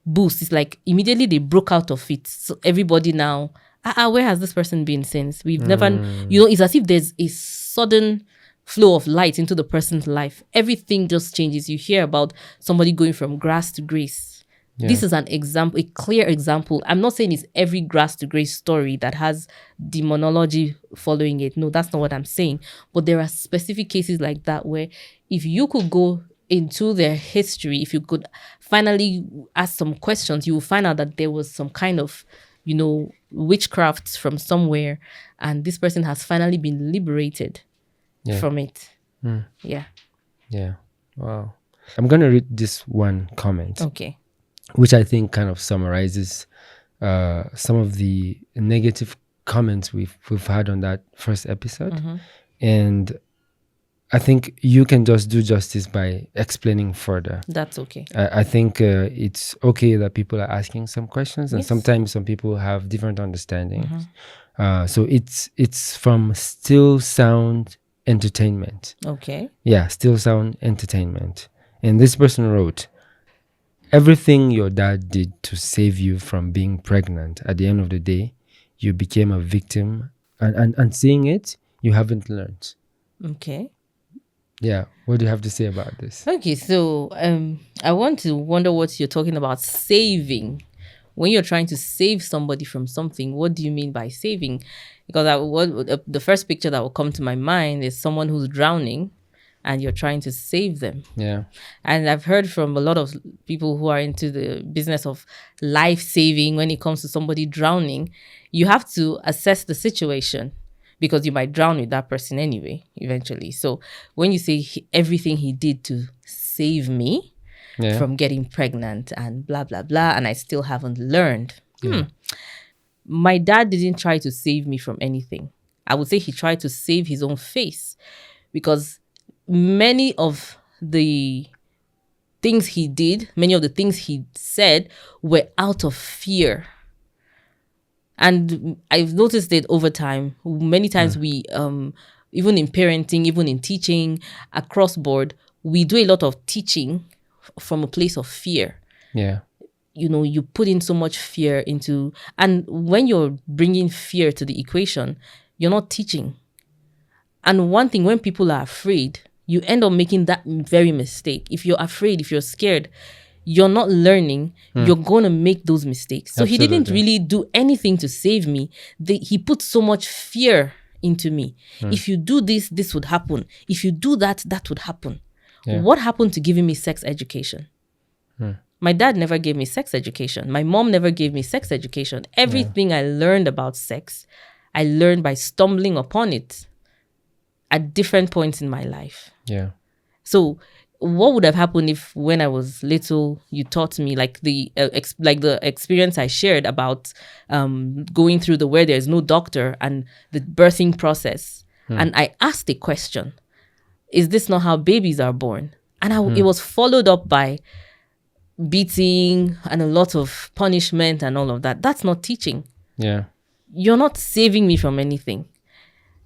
boost. It's like immediately they broke out of it. So everybody now, where has this person been since? We've never, it's as if there's a sudden flow of light into the person's life. Everything just changes. You hear about somebody going from grass to grace. Yeah. This is an example, a clear example. I'm not saying it's every grass to grace story that has demonology following it. No, that's not what I'm saying. But there are specific cases like that where if you could go into their history, if you could finally ask some questions, you will find out that there was some kind of, witchcraft from somewhere, and this person has finally been liberated from it. Yeah. Yeah. Wow. I'm going to read this one comment, Okay. which I think kind of summarizes some of the negative comments we've had on that first episode. And I think you can just do justice by explaining further. That's okay. I think it's okay that people are asking some questions, and Yes. sometimes some people have different understandings. So it's from Still Sound Entertainment. Okay. Yeah, Still Sound Entertainment. And this person wrote, everything your dad did to save you from being pregnant, at the end of the day, you became a victim. And seeing it, you haven't learned. Okay. Yeah. What do you have to say about this? Okay, so I want to wonder what you're talking about saving. When you're trying to save somebody from something, what do you mean by saving? Because the first picture that will come to my mind is someone who's drowning and you're trying to save them. Yeah. And I've heard from a lot of people who are into the business of life saving. When it comes to somebody drowning, you have to assess the situation, because you might drown with that person anyway, eventually. So when you say everything he did to save me from getting pregnant and blah, blah, blah, and I still haven't learned. My dad didn't try to save me from anything. I would say he tried to save his own face, because many of the things he did, many of the things he said were out of fear. And I've noticed it over time. Many times we, even in parenting, even in teaching, across board, we do a lot of teaching from a place of fear. Yeah. You know, you put in so much fear into, and when you're bringing fear to the equation, you're not teaching. And one thing, when people are afraid, you end up making that very mistake. If you're afraid, if you're scared, you're not learning, you're going to make those mistakes. So he didn't really do anything to save me. He put so much fear into me. If you do this, this would happen. If you do that, that would happen. Yeah. What happened to giving me sex education? My dad never gave me sex education. My mom never gave me sex education. Everything I learned about sex, I learned by stumbling upon it at different points in my life. Yeah. So what would have happened if, when I was little, you taught me, like the experience I shared about going through where there's no doctor and the birthing process, and I asked a question: is this not how babies are born? And it was followed up by beating and a lot of punishment and all of that. That's not teaching. Yeah. You're not saving me from anything.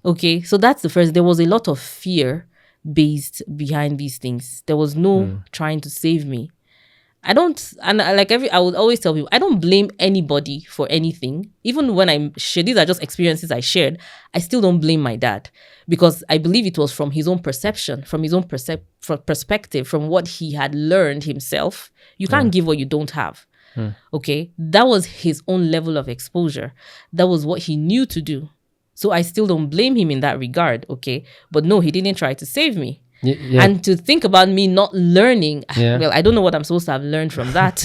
Okay, so that's the first. There was a lot of fear based behind these things. There was no trying to save me. I would always tell people, I don't blame anybody for anything. Even when I share, these are just experiences I shared, I still don't blame my dad, because I believe it was from his own perception, from his own perspective, from what he had learned himself. You can't give what you don't have. Okay, that was his own level of exposure. That was what he knew to do. So I still don't blame him in that regard, okay? But no, he didn't try to save me. Yeah. And to think about me not learning, well, I don't know what I'm supposed to have learned from that.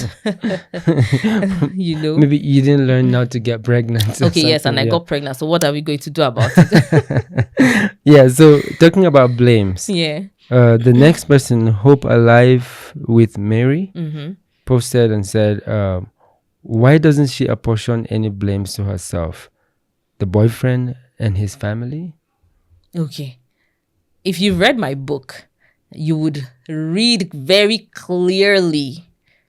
You know? Maybe you didn't learn how to get pregnant. Okay, yes, and I got pregnant. So what are we going to do about it? Yeah, so talking about blames. Yeah. The next person, Hope Alive with Mary, posted and said, why doesn't she apportion any blames to herself? The boyfriend and his family? Okay. If you read my book, you would read very clearly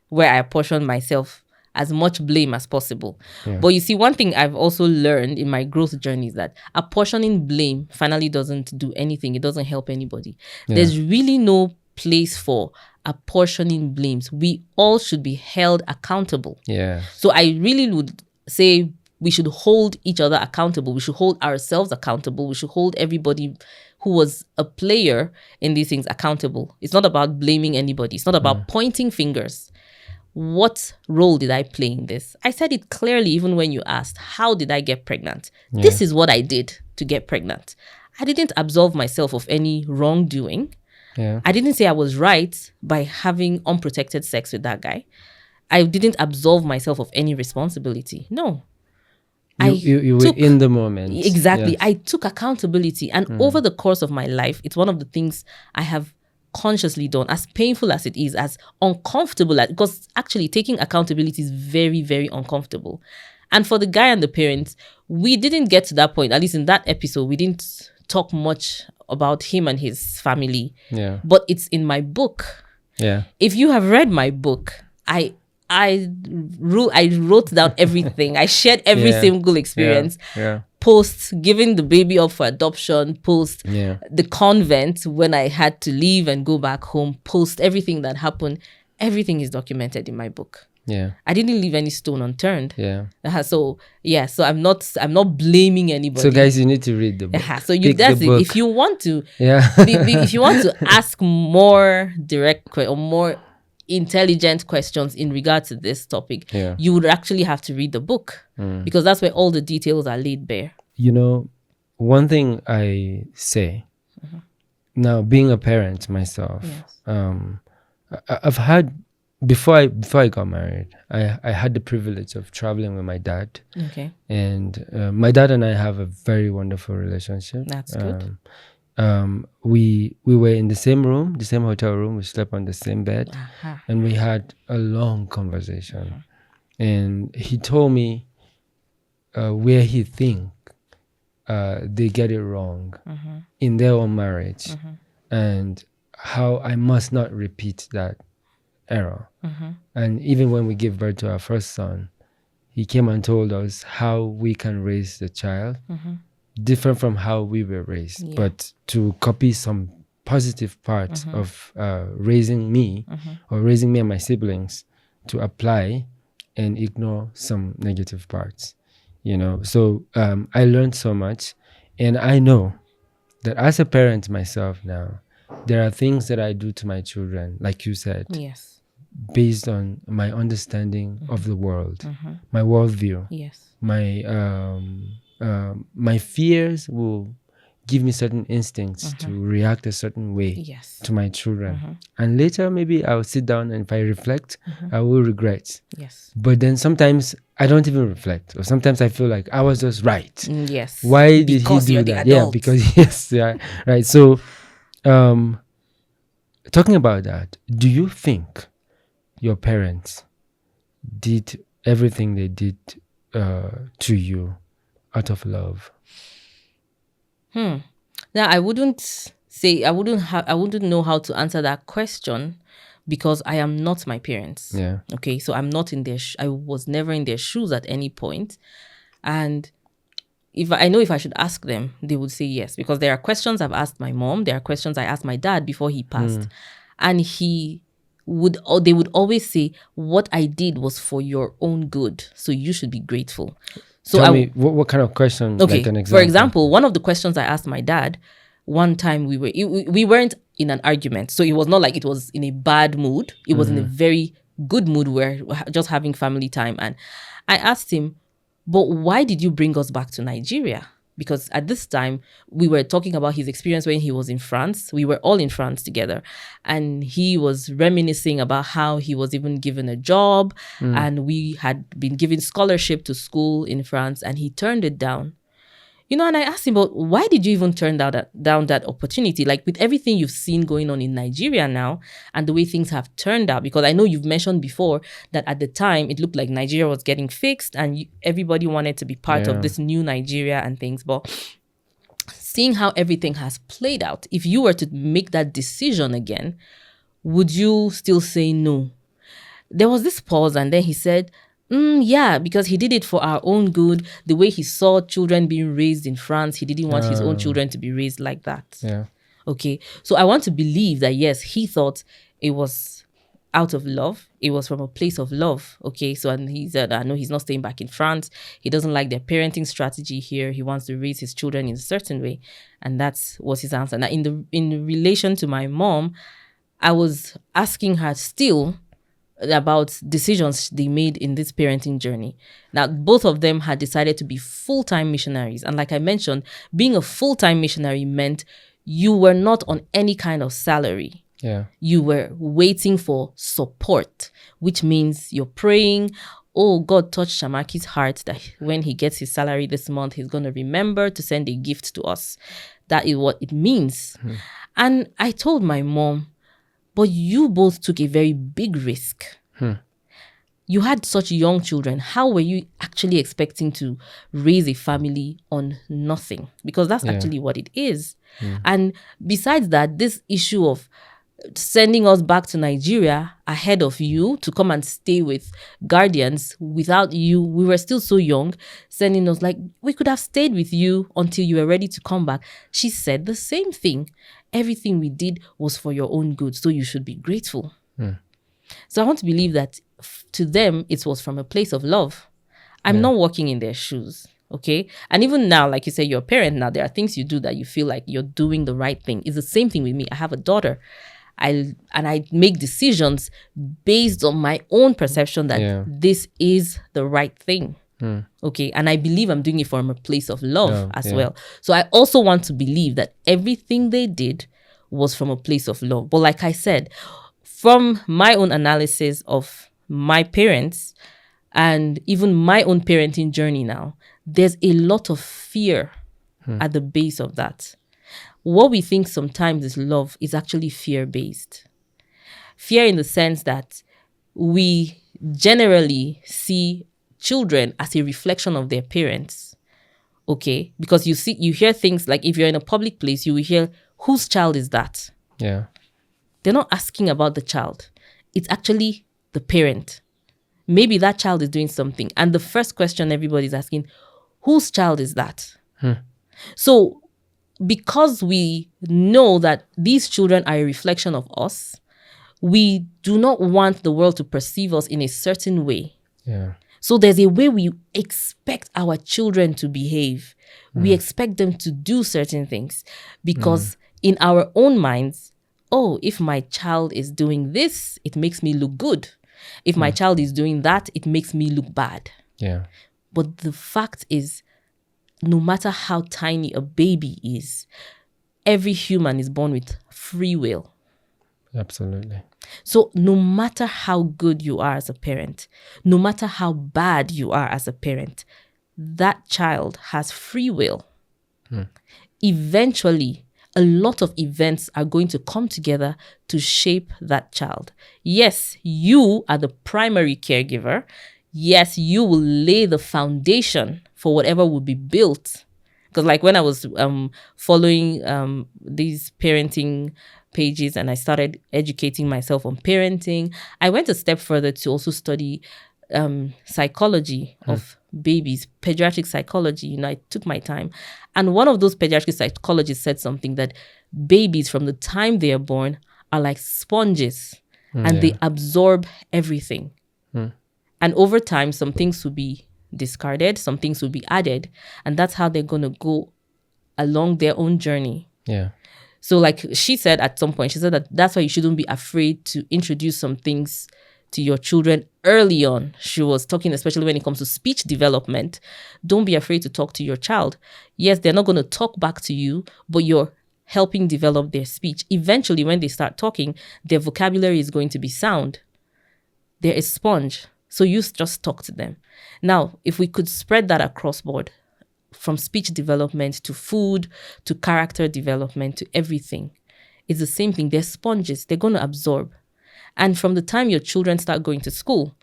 where I apportion myself as much blame as possible. Yeah. But you see, one thing I've also learned in my growth journey is that apportioning blame finally doesn't do anything. It doesn't help anybody. Yeah. There's really no place for apportioning blames. We all should be held accountable. Yeah. So I really would say we should hold each other accountable. We should hold ourselves accountable. We should hold everybody who was a player in these things accountable. It's not about blaming anybody. It's not about pointing fingers. What role did I play in this? I said it clearly even when you asked, how did I get pregnant? Yeah. This is what I did to get pregnant. I didn't absolve myself of any wrongdoing. Yeah. I didn't say I was right by having unprotected sex with that guy. I didn't absolve myself of any responsibility. No. You were in the moment. Exactly. Yes. I took accountability. And over the course of my life, it's one of the things I have consciously done, as painful as it is, as uncomfortable, because actually taking accountability is very, very uncomfortable. And for the guy and the parents, we didn't get to that point. At least in that episode, we didn't talk much about him and his family. Yeah. But it's in my book. Yeah. If you have read my book, I wrote down everything. I shared every single experience. Yeah. Post giving the baby up for adoption, post Yeah. the convent when I had to leave and go back home, post everything that happened. Everything is documented in my book. Yeah. I didn't leave any stone unturned. Yeah. So I'm not blaming anybody. So guys, you need to read the book. So that's it. If you want to, if you want to ask more direct or more intelligent questions in regard to this topic, you would actually have to read the book, because that's where all the details are laid bare. You know, one thing I say now, being a parent myself, I've had before I got married, I had the privilege of traveling with my dad. Okay. And my dad and I have a very wonderful relationship. That's good. We were in the same room, the same hotel room. We slept on the same bed, and we had a long conversation. And he told me where he think they get it wrong in their own marriage, and how I must not repeat that error. And even when we gave birth to our first son, he came and told us how we can raise the child different from how we were raised, but to copy some positive parts of raising me or raising me and my siblings, to apply and ignore some negative parts, you know. So I learned so much, and I know that as a parent myself now, there are things that I do to my children, like you said, based on my understanding of the world, my worldview. My fears will give me certain instincts to react a certain way to my children. And later, maybe I'll sit down, and if I reflect, I will regret. But then sometimes I don't even reflect, or sometimes I feel like I was just right. Why did he do that? Yeah, because right. So, talking about that, do you think your parents did everything they did to you out of love? Now, I wouldn't know how to answer that question, because I am not my parents. Okay, so I'm not in their I was never in their shoes at any point. And if I should ask them, they would say yes, because there are questions I've asked my mom, there are questions I asked my dad before he passed, and they would always say, what I did was for your own good, so you should be grateful. So tell me, what kind of question? Okay, like an example. For example, one of the questions I asked my dad, one time we weren't in an argument, so it was not like it was in a bad mood. It was in a very good mood. We're just having family time, and I asked him, but why did you bring us back to Nigeria? Because at this time, we were talking about his experience when he was in France. We were all in France together. And he was reminiscing about how he was even given a job. And we had been given scholarship to school in France. And he turned it down. You know, and I asked him, but why did you even turn down that opportunity? Like, with everything you've seen going on in Nigeria now and the way things have turned out, because I know you've mentioned before that at the time it looked like Nigeria was getting fixed and everybody wanted to be part of this new Nigeria and things. But seeing how everything has played out, if you were to make that decision again, would you still say no? There was this pause, and then he said, yeah, because he did it for our own good. The way he saw children being raised in France, he didn't want his own children to be raised like that. Okay, so I want to believe that, yes, he thought it was out of love. It was from a place of love. Okay, so and he said, I know he's not staying back in France. He doesn't like their parenting strategy here. He wants to raise his children in a certain way. And that was his answer. Now, in relation to my mom, I was asking her still about decisions they made in this parenting journey. Now, both of them had decided to be full-time missionaries. And like I mentioned, being a full-time missionary meant you were not on any kind of salary. You were waiting for support, which means you're praying, oh, God touched Shamaki's heart that when he gets his salary this month, he's going to remember to send a gift to us. That is what it means. And I told my mom, But you both took a very big risk. You had such young children. How were you actually expecting to raise a family on nothing? Because that's actually what it is. And besides that, this issue of sending us back to Nigeria ahead of you to come and stay with guardians without you, we were still so young, sending us like, we could have stayed with you until you were ready to come back. She said the same thing. Everything we did was for your own good, so you should be grateful. So I want to believe that to them, it was from a place of love. I'm not walking in their shoes, okay? And even now, like you say, you're a parent now, there are things you do that you feel like you're doing the right thing. It's the same thing with me. I have a daughter. I make decisions based on my own perception that this is the right thing. Okay. And I believe I'm doing it from a place of love as well. So I also want to believe that everything they did was from a place of love. But like I said, from my own analysis of my parents and even my own parenting journey now, there's a lot of fear at the base of that. What we think sometimes is love is actually fear-based. Fear in the sense that we generally see children as a reflection of their parents. Okay? Because you hear things like, if you're in a public place, you will hear, whose child is that? Yeah. They're not asking about the child. It's actually the parent. Maybe that child is doing something. And the first question everybody's asking, whose child is that? So because we know that these children are a reflection of us, we do not want the world to perceive us in a certain way. Yeah. So there's a way we expect our children to behave. We expect them to do certain things because in our own minds, oh, if my child is doing this, it makes me look good. If my child is doing that, it makes me look bad. Yeah. But the fact is, no matter how tiny a baby is, every human is born with free will. Absolutely. So no matter how good you are as a parent, no matter how bad you are as a parent, that child has free will. Eventually, a lot of events are going to come together to shape that child. Yes, you are the primary caregiver. Yes, you will lay the foundation for whatever will be built. Because like when I was following these parenting pages and I started educating myself on parenting, I went a step further to also study psychology of babies, pediatric psychology. You know, I took my time. And one of those pediatric psychologists said something that babies from the time they are born are like sponges and they absorb everything. And over time, some things will be discarded, some things will be added. And that's how they're going to go along their own journey. Yeah. So like she said at some point, she said that that's why you shouldn't be afraid to introduce some things to your children early on. She was talking, especially when it comes to speech development. Don't be afraid to talk to your child. Yes, they're not going to talk back to you, but you're helping develop their speech. Eventually, when they start talking, their vocabulary is going to be sound. They're a sponge. So you just talk to them. Now, if we could spread that across board, from speech development to food, to character development, to everything, it's the same thing. They're sponges. They're going to absorb. And from the time your children start going to school,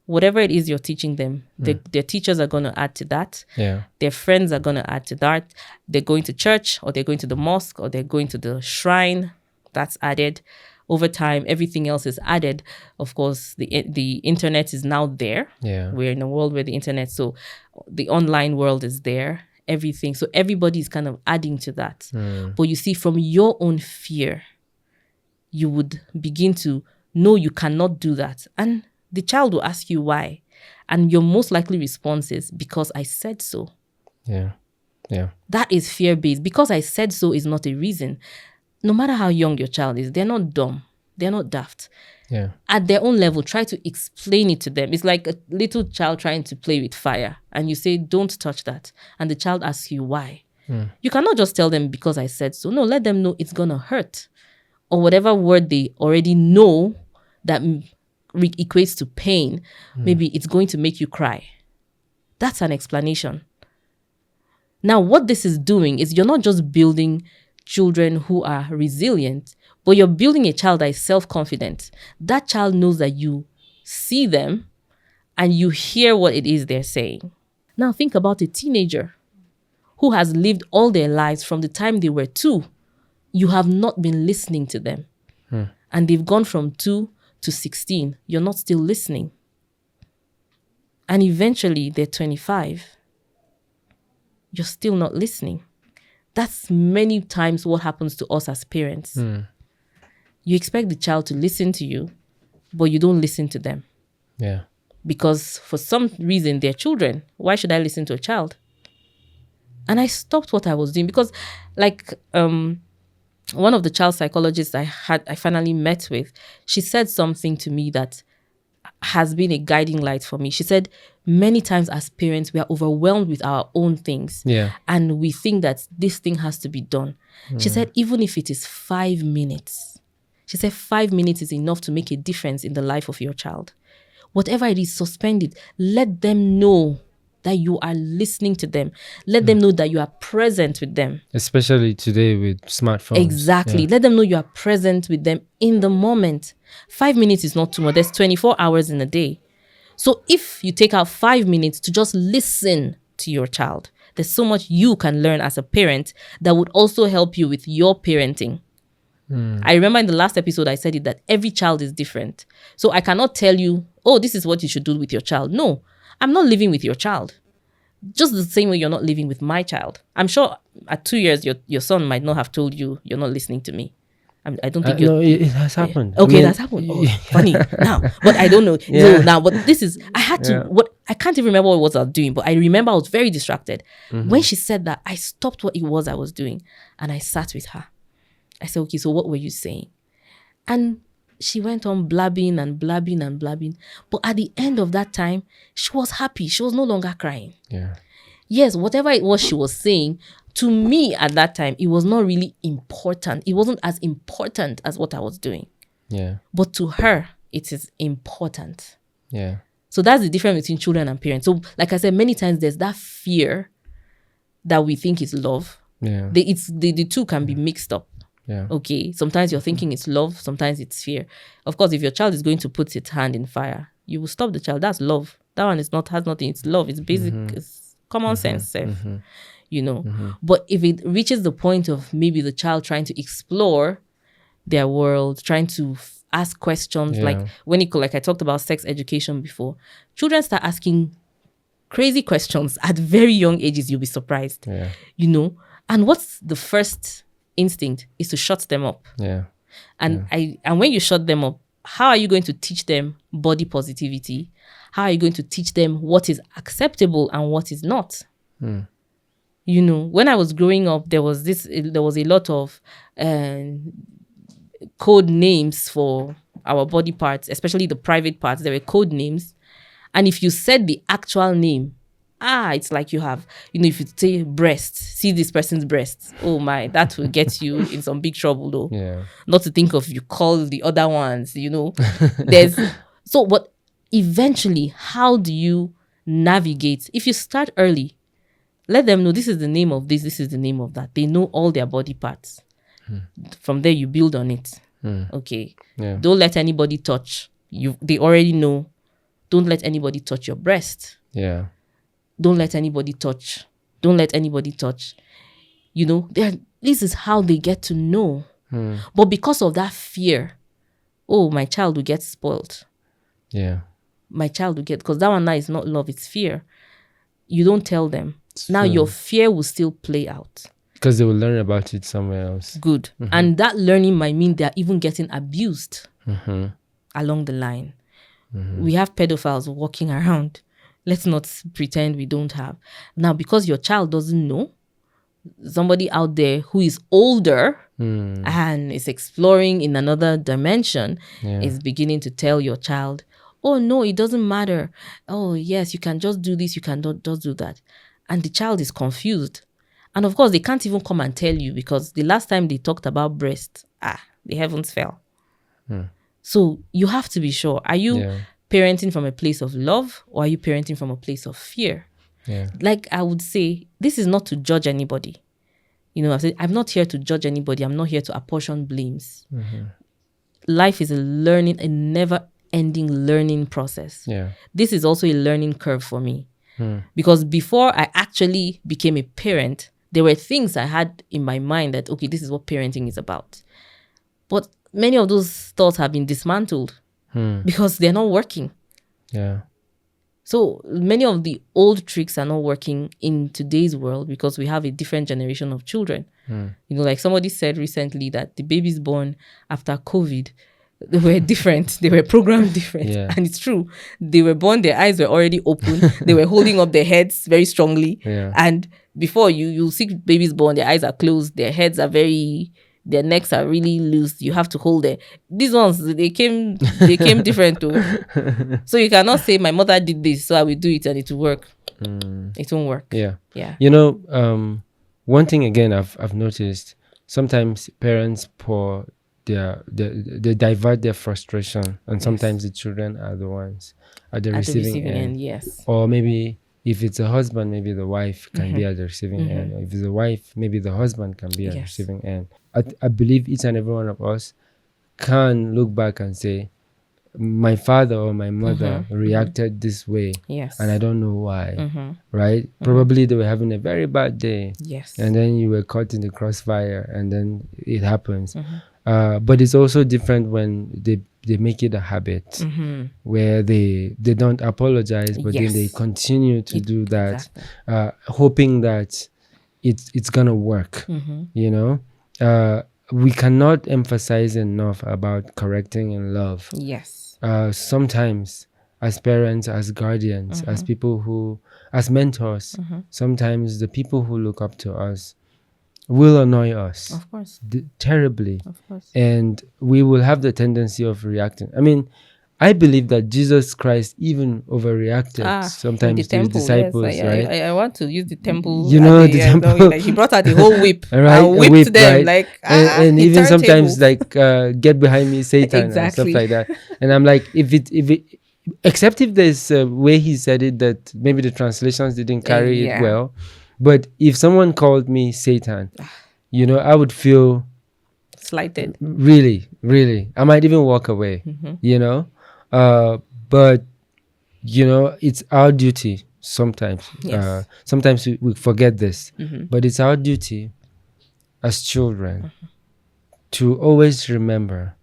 whatever it is you're teaching them, their teachers are going to add to that. Yeah. Their friends are going to add to that. They're going to church, or they're going to the mosque, or they're going to the shrine. That's added. Over time, everything else is added. Of course, the internet is now there. Yeah. We're in a world where the internet, so the online world is there, everything. So everybody's kind of adding to that. But you see, from your own fear, you would begin to know you cannot do that. And the child will ask you why. And your most likely response is, because I said so. Yeah. Yeah. That is fear-based. Because I said so is not a reason. No matter how young your child is, they're not dumb. They're not daft. Yeah. At their own level, try to explain it to them. It's like a little child trying to play with fire. And you say, don't touch that. And the child asks you why. You cannot just tell them because I said so. No, let them know it's going to hurt. Or whatever word they already know that equates to pain. Maybe it's going to make you cry. That's an explanation. Now, what this is doing is you're not just building children who are resilient, but you're building a child that is self-confident. That child knows that you see them and you hear what it is they're saying. Now think about a teenager who has lived all their lives from the time they were 2. You have not been listening to them. And they've gone from 2 to 16. You're not still listening. And eventually they're 25. You're still not listening. That's many times what happens to us as parents. You expect the child to listen to you, but you don't listen to them. Yeah. Because for some reason, they're children. Why should I listen to a child? And I stopped what I was doing because, like, one of the child psychologists I finally met with, she said something to me that has been a guiding light for me. She said, many times as parents, we are overwhelmed with our own things. Yeah. And we think that this thing has to be done. She said, even if it is 5 minutes, she said 5 minutes is enough to make a difference in the life of your child. Whatever it is, suspend it. Let them know that you are listening to them. Let them know that you are present with them. Especially today with smartphones. Exactly. Yeah. Let them know you are present with them in the moment. 5 minutes is not too much. There's 24 hours in a day. So if you take out 5 minutes to just listen to your child, there's so much you can learn as a parent that would also help you with your parenting. I remember in the last episode, I said it that every child is different. So I cannot tell you, oh, this is what you should do with your child. No, I'm not living with your child. Just the same way you're not living with my child. I'm sure at 2 years, your son might not have told you you're not listening to me. I don't think no, it has happened. Okay, that's happened. Oh, funny. Now, but I don't know. Yeah. So now, but this is, I had to, I can't even remember what it was I was doing, but I remember I was very distracted. When she said that, I stopped what it was I was doing and I sat with her. I said, okay, so what were you saying? And she went on blabbing and blabbing and blabbing. But at the end of that time, she was happy. She was no longer crying. Yeah. Yes, whatever it was she was saying, to me at that time, it was not really important. It wasn't as important as what I was doing. Yeah. But to her, it is important. Yeah. So that's the difference between children and parents. So like I said, many times there's that fear that we think is love. Yeah. The two can be mixed up. Yeah. Okay, sometimes you're thinking it's love, sometimes it's fear. Of course, if your child is going to put its hand in fire, you will stop the child. That's love. That one has nothing. It's love. It's basic. It's common sense. You know. But if it reaches the point of maybe the child trying to explore their world, trying to ask questions, like I talked about sex education before, children start asking crazy questions at very young ages. You'll be surprised. Yeah. You know. And what's the first instinct is to shut them up. Yeah. And when you shut them up, how are you going to teach them body positivity? How are you going to teach them what is acceptable and what is not? You know, when I was growing up, there was a lot of code names for our body parts, especially the private parts. There were code names. And if you said the actual name, it's like you have, you know, if you say breast, see this person's breasts. Oh my, that will get you in some big trouble though. Yeah. Not to think of you call the other ones, you know. But eventually, how do you navigate? If you start early, let them know this is the name of this is the name of that. They know all their body parts. From there, you build on it. Okay. Yeah. Don't let anybody touch you. They already know. Don't let anybody touch your breast. Yeah. Don't let anybody touch. Don't let anybody touch. You know, this is how they get to know. But because of that fear, my child will get spoiled. Yeah. My child will get, because that one now is not love, it's fear. You don't tell them. Now your fear will still play out. Because they will learn about it somewhere else. Good. And that learning might mean they're even getting abused along the line. We have pedophiles walking around. Let's not pretend we don't have. Now, because your child doesn't know, somebody out there who is older and is exploring in another dimension is beginning to tell your child, oh, no, it doesn't matter. Oh, yes, you can just do this. You can just do that. And the child is confused. And of course, they can't even come and tell you because the last time they talked about breast, the heavens fell. So you have to be sure. Are you parenting from a place of love or are you parenting from a place of fear? Yeah. Like I would say, this is not to judge anybody. You know, I said, I'm not here to judge anybody. I'm not here to apportion blames. Life is a never-ending learning process. Yeah. This is also a learning curve for me. Because before I actually became a parent, there were things I had in my mind that, okay, this is what parenting is about. But many of those thoughts have been dismantled because they're not working. Yeah. So many of the old tricks are not working in today's world because we have a different generation of children. You know, like somebody said recently that the babies born after COVID, they were different. They were programmed different. Yeah. And it's true. They were born, their eyes were already open. They were holding up their heads very strongly. Yeah. And before you'll see babies born, their eyes are closed, their heads are their necks are really loose. You have to hold it. These ones, they came different too. So you cannot say my mother did this, so I will do it and it will work. It won't work. Yeah. Yeah. You know, one thing again I've noticed, sometimes parents they divert their frustration, and sometimes the children are the ones at the receiving end. Yes. Or maybe if it's a husband, maybe the wife can be at the receiving end. Or if it's a wife, maybe the husband can be at the receiving end. I believe each and every one of us can look back and say, my father or my mother reacted this way, and I don't know why, right? Probably they were having a very bad day, and then you were caught in the crossfire, and then it happens. But it's also different when they make it a habit, where they don't apologize, but then they continue to do that, hoping that it's gonna work. You know, we cannot emphasize enough about correcting in love. Sometimes as parents, as guardians, as people as mentors, sometimes the people who look up to us will annoy us, of course, terribly, of course, and we will have the tendency of reacting. I mean, I believe that Jesus Christ even overreacted sometimes to his disciples, yes. right? I want to use the temple. You know, the temple. Like he brought out the whole whip right? and whipped them, right? like, and even sometimes like get behind me, Satan, and stuff like that. And I'm like, if it except if there's a way he said it that maybe the translations didn't carry it well. But if someone called me Satan, you know, I would feel slighted. Really, really. I might even walk away, you know. But, you know, it's our duty sometimes. Sometimes we forget this. But it's our duty as children to always remember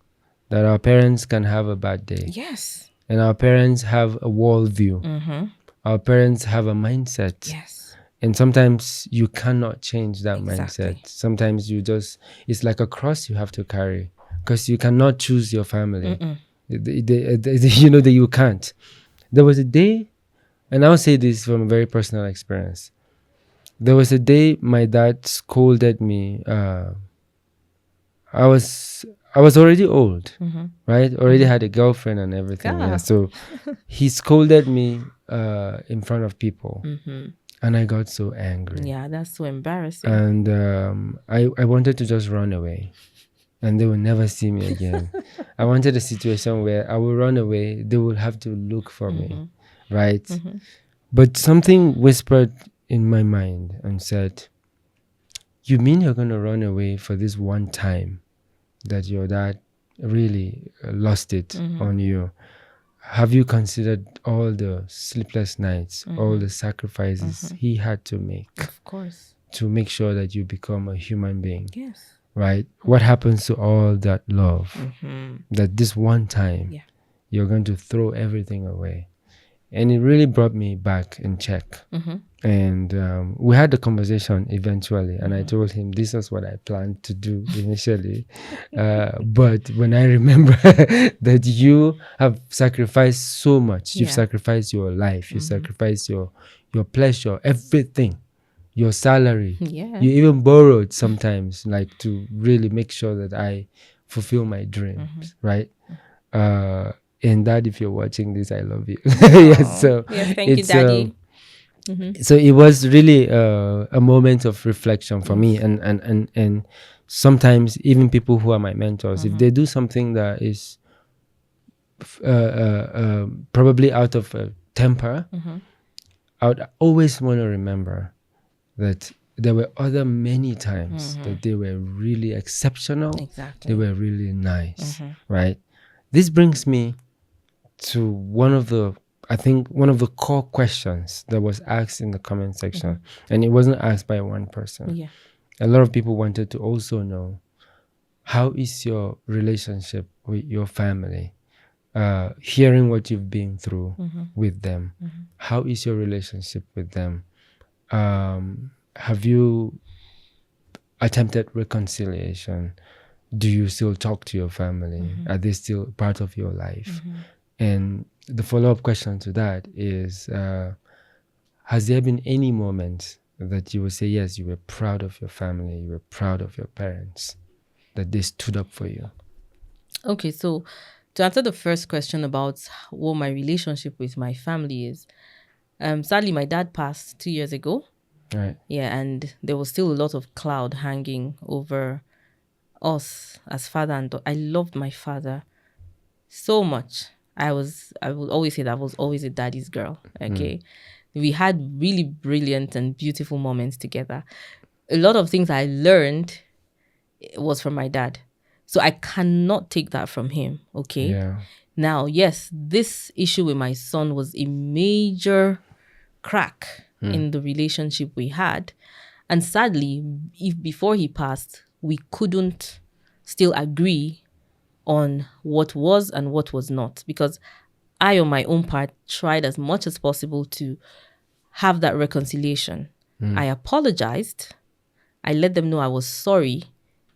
that our parents can have a bad day. Yes. And our parents have a worldview. Our parents have a mindset. Yes. And sometimes you cannot change that mindset. Sometimes it's like a cross you have to carry, because you cannot choose your family. You know that you can't. There was a day, and I'll say this from a very personal experience. There was a day my dad scolded me. I was already old, right? Already had a girlfriend and everything. Yeah. So he scolded me in front of people. And I got so angry. Yeah, that's so embarrassing. And I wanted to just run away. And they will never see me again. I wanted a situation where I will run away. They will have to look for me, right? But something whispered in my mind and said, you mean you're going to run away for this one time that your dad really lost it on you? Have you considered all the sleepless nights, all the sacrifices he had to make? Of course. To make sure that you become a human being. Yes. Right? What happens to all that love? That this one time you're going to throw everything away. And it really brought me back in check. And we had the conversation eventually, and I told him this was what I planned to do initially. But when I remember that you have sacrificed so much, you've sacrificed your life, you sacrificed your pleasure, everything, your salary. You even borrowed sometimes, like to really make sure that I fulfill my dreams, right? And Dad, if you're watching this, I love you. Yes, so thank you, Daddy. So it was really a moment of reflection for me, and sometimes even people who are my mentors, if they do something that is probably out of temper, I would always want to remember that there were other many times that they were really exceptional. Exactly. They were really nice, right? This brings me to one of the core questions that was asked in the comment section, and it wasn't asked by one person. Yeah. A lot of people wanted to also know, how is your relationship with your family? Hearing what you've been through with them, how is your relationship with them? Have you attempted reconciliation? Do you still talk to your family? Are they still part of your life? And the follow-up question to that is, has there been any moment that you would say, yes, you were proud of your family, you were proud of your parents, that they stood up for you? Okay, so to answer the first question about what my relationship with my family is, sadly, my dad passed 2 years ago. Right. Yeah, and there was still a lot of cloud hanging over us as father and daughter. I loved my father so much. I would always say that I was always a daddy's girl. Okay. We had really brilliant and beautiful moments together. A lot of things I learned was from my dad. So I cannot take that from him. Okay. Yeah. Now, yes, this issue with my son was a major crack in the relationship we had. And sadly, if before he passed, we couldn't still agree on what was and what was not, because I, on my own part, tried as much as possible to have that reconciliation. I apologized. I let them know I was sorry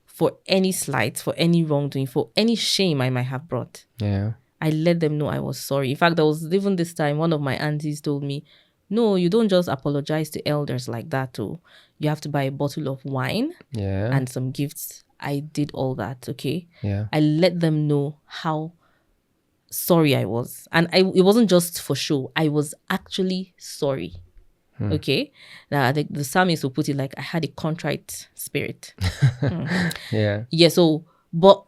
for any slights, for any wrongdoing, for any shame I might have brought. Yeah. I let them know I was sorry. In fact, there was even this time, one of my aunties told me, no, you don't just apologize to elders like that. Oh, you have to buy a bottle of wine and some gifts. I did all that, okay? Yeah. I let them know how sorry I was. And it wasn't just for show. I was actually sorry. Okay? Now, I think the psalmist will put it like, I had a contrite spirit. Yeah. Yeah, so, but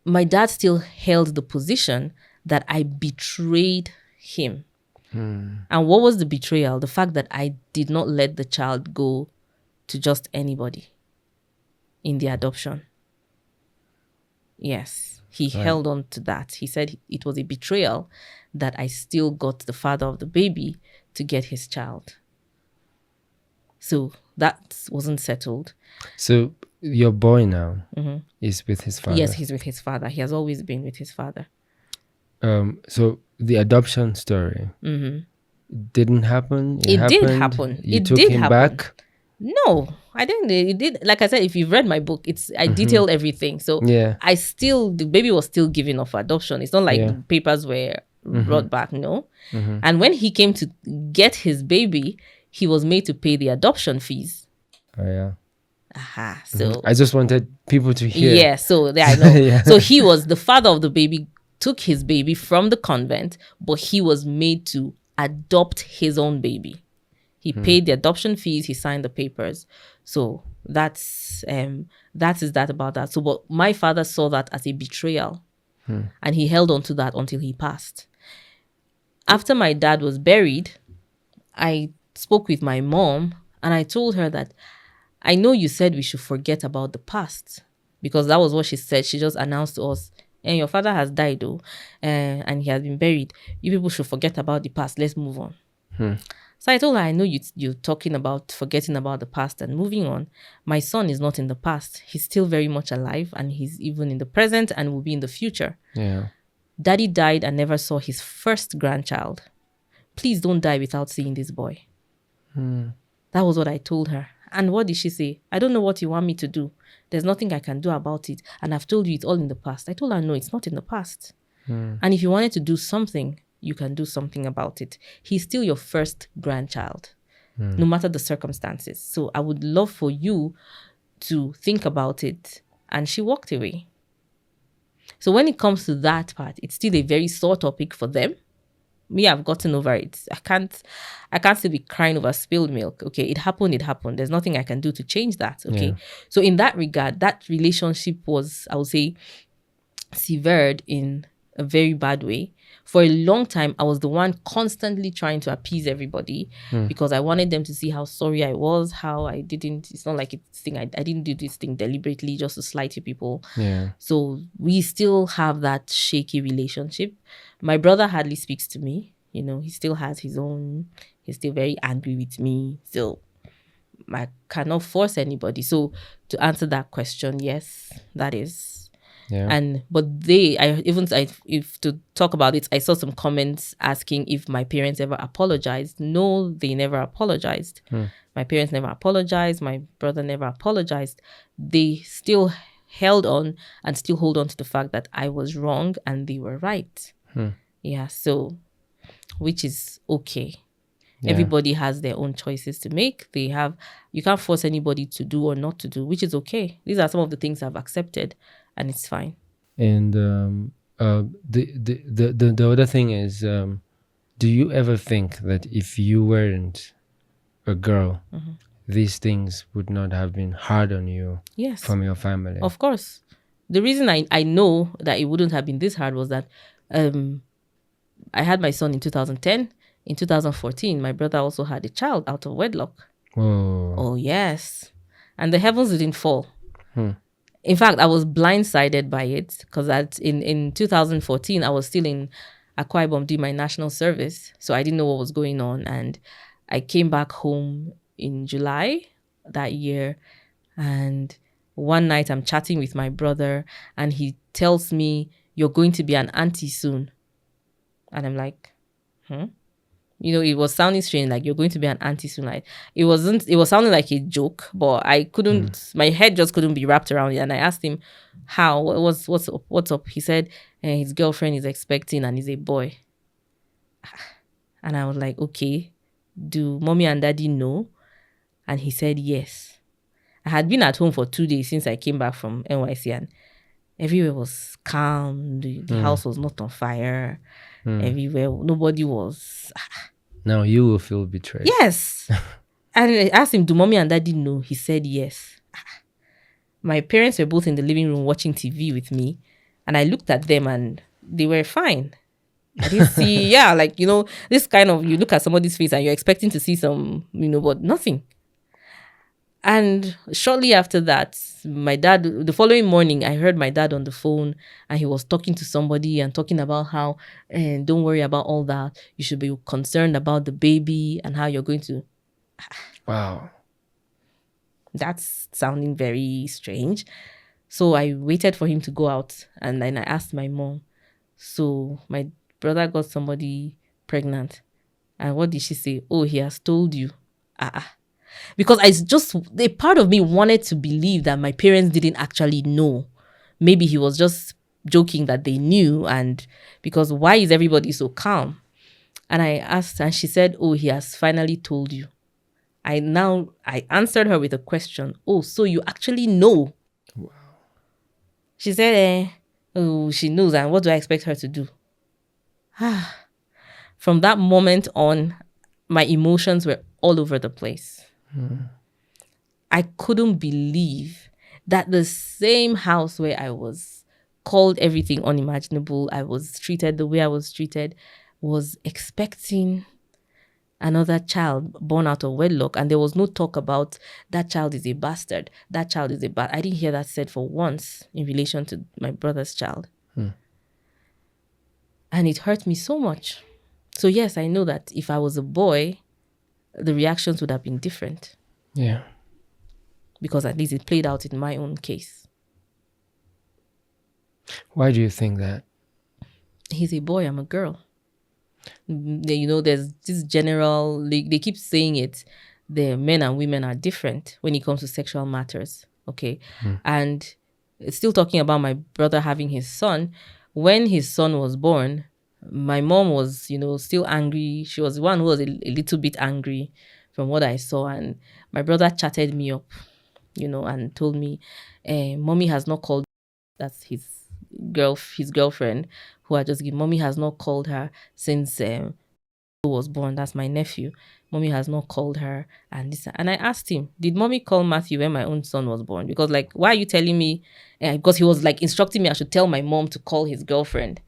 my dad still held the position that I betrayed him. And what was the betrayal? The fact that I did not let the child go to just anybody in the adoption. Yes, he held on to that. He said it was a betrayal that I still got the father of the baby to get his child. So that wasn't settled. So your boy now is with his father? Yes, he's with his father. He has always been with his father. So the adoption story didn't happen? It did happen. You It took did him happen. back? No, I didn't. It did. Like I said, if you've read my book, I detail everything. So Yeah. the baby was still given up for adoption. It's not like the papers were brought back. No. And when he came to get his baby, he was made to pay the adoption fees. Oh, yeah. Aha. So I just wanted people to hear. yeah. So there I know. Yeah. So he was the father of the baby, took his baby from the convent, but he was made to adopt his own baby. He paid the adoption fees. He signed the papers. So that is that about that. So, but my father saw that as a betrayal, and he held on to that until he passed. After my dad was buried, I spoke with my mom, and I told her that I know you said we should forget about the past, because that was what she said. She just announced to us, and your father has died, though, and he has been buried. You people should forget about the past. Let's move on. So I told her, I know you're talking about forgetting about the past and moving on. My son is not in the past. He's still very much alive, and he's even in the present and will be in the future. Yeah. Daddy died and never saw his first grandchild. Please don't die without seeing this boy. That was what I told her. And what did she say? I don't know what you want me to do. There's nothing I can do about it. And I've told you it's all in the past. I told her, no, it's not in the past. And if you wanted to do something, you can do something about it. He's still your first grandchild, no matter the circumstances. So I would love for you to think about it. And she walked away. So when it comes to that part, it's still a very sore topic for them. Me, I've gotten over it. I can't still be crying over spilled milk. Okay, it happened. There's nothing I can do to change that. Okay. Yeah. So in that regard, that relationship was, I would say, severed in a very bad way. For a long time, I was the one constantly trying to appease everybody because I wanted them to see how sorry I was, how I didn't. It's not like it's thing. I didn't do this thing deliberately just to slight you people. Yeah. So we still have that shaky relationship. My brother hardly speaks to me. You know, he still has his own. He's still very angry with me. So I cannot force anybody. So to answer that question, yes, that is. Yeah. But if to talk about it, I saw some comments asking if my parents ever apologized. No, they never apologized. My parents never apologized. My brother never apologized. They still held on and still hold on to the fact that I was wrong and they were right. Yeah, so which is okay. Yeah. Everybody has their own choices to make. You can't force anybody to do or not to do, which is okay. These are some of the things I've accepted, and it's fine. And the other thing is, do you ever think that if you weren't a girl, these things would not have been hard on you? Yes. From your family? Of course. The reason I know that it wouldn't have been this hard was that I had my son in 2010. In 2014, my brother also had a child out of wedlock. Whoa. Oh, yes. And the heavens didn't fall. In fact, I was blindsided by it because in 2014, I was still in Akwa Ibom doing my national service. So I didn't know what was going on. And I came back home in July that year. And one night I'm chatting with my brother and he tells me, "You're going to be an auntie soon." And I'm like, You know, it was sounding strange, like you're going to be an auntie soon. Like it was sounding like a joke, but I couldn't, my head just couldn't be wrapped around it. And I asked him, how, what's up? He said, his girlfriend is expecting and he's a boy. And I was like, okay, do mommy and daddy know? And he said, yes. I had been at home for 2 days since I came back from NYC and everywhere was calm. The house was not on fire. Everywhere, nobody was. Now you will feel betrayed. Yes. And I asked him, do mommy and daddy know? He said yes. My parents were both in the living room watching TV with me. And I looked at them and they were fine. I didn't see, this kind of, you look at somebody's face and you're expecting to see some, but nothing. And shortly after that, my dad, the following morning, I heard my dad on the phone and he was talking to somebody and talking about how, don't worry about all that. You should be concerned about the baby and how you're going to. Wow. That's sounding very strange. So I waited for him to go out and then I asked my mom. So my brother got somebody pregnant. And what did she say? Oh, he has told you. Because a part of me wanted to believe that my parents didn't actually know. Maybe he was just joking that they knew, and because why is everybody so calm? And I asked, and she said, oh, he has finally told you. I answered her with a question. Oh, so you actually know? Wow. She said, oh, she knows, and what do I expect her to do? From that moment on, my emotions were all over the place. I couldn't believe that the same house where I was called everything unimaginable, I was treated the way I was treated, was expecting another child born out of wedlock. And there was no talk about that child is a bastard. That child is a bastard. I didn't hear that said for once in relation to my brother's child. And it hurt me so much. So yes, I know that if I was a boy, the reactions would have been different. Yeah. Because at least it played out in my own case. Why do you think that? He's a boy, I'm a girl. There's this general, they keep saying it, the men and women are different when it comes to sexual matters. Okay. And still talking about my brother having his son, when his son was born, my mom was, still angry. She was the one who was a little bit angry from what I saw. And my brother chatted me up, and told me, mommy has not called. That's his girlfriend who I just give. Mommy has not called her since was born. That's my nephew. Mommy has not called her. And I asked him, did mommy call Matthew when my own son was born? Because why are you telling me? Because he was instructing me I should tell my mom to call his girlfriend.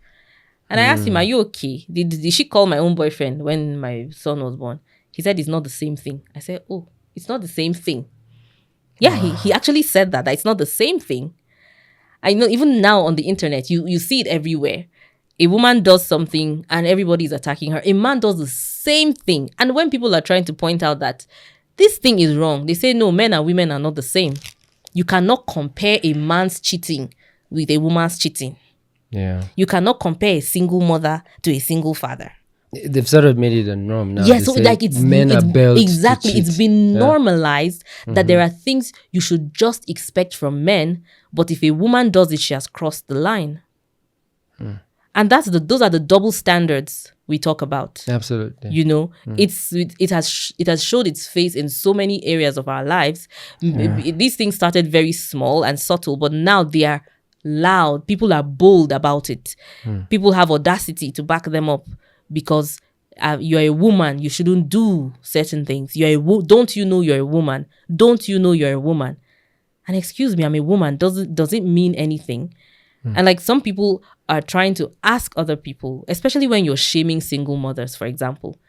And I asked him, "Are you okay? Did she call my own boyfriend when my son was born?" He said, "It's not the same thing." I said, "Oh, it's not the same thing." Yeah, he actually said that it's not the same thing. I know even now on the internet, you see it everywhere. A woman does something and everybody is attacking her. A man does the same thing. And when people are trying to point out that this thing is wrong, they say, no, men and women are not the same. You cannot compare a man's cheating with a woman's cheating. Yeah. You cannot compare a single mother to a single father. They've sort of made it a norm now. Yeah, so like it's built exactly. to cheat. It's been normalized that there are things you should just expect from men, but if a woman does it, she has crossed the line. And those are the double standards we talk about. Absolutely. You know, it has showed its face in so many areas of our lives. These things started very small and subtle, but now they are loud. People are bold about it. People have audacity to back them up because you're a woman. You shouldn't do certain things. Don't you know you're a woman? Don't you know you're a woman? And excuse me, I'm a woman. Does it mean anything? And like some people are trying to ask other people, especially when you're shaming single mothers, for example,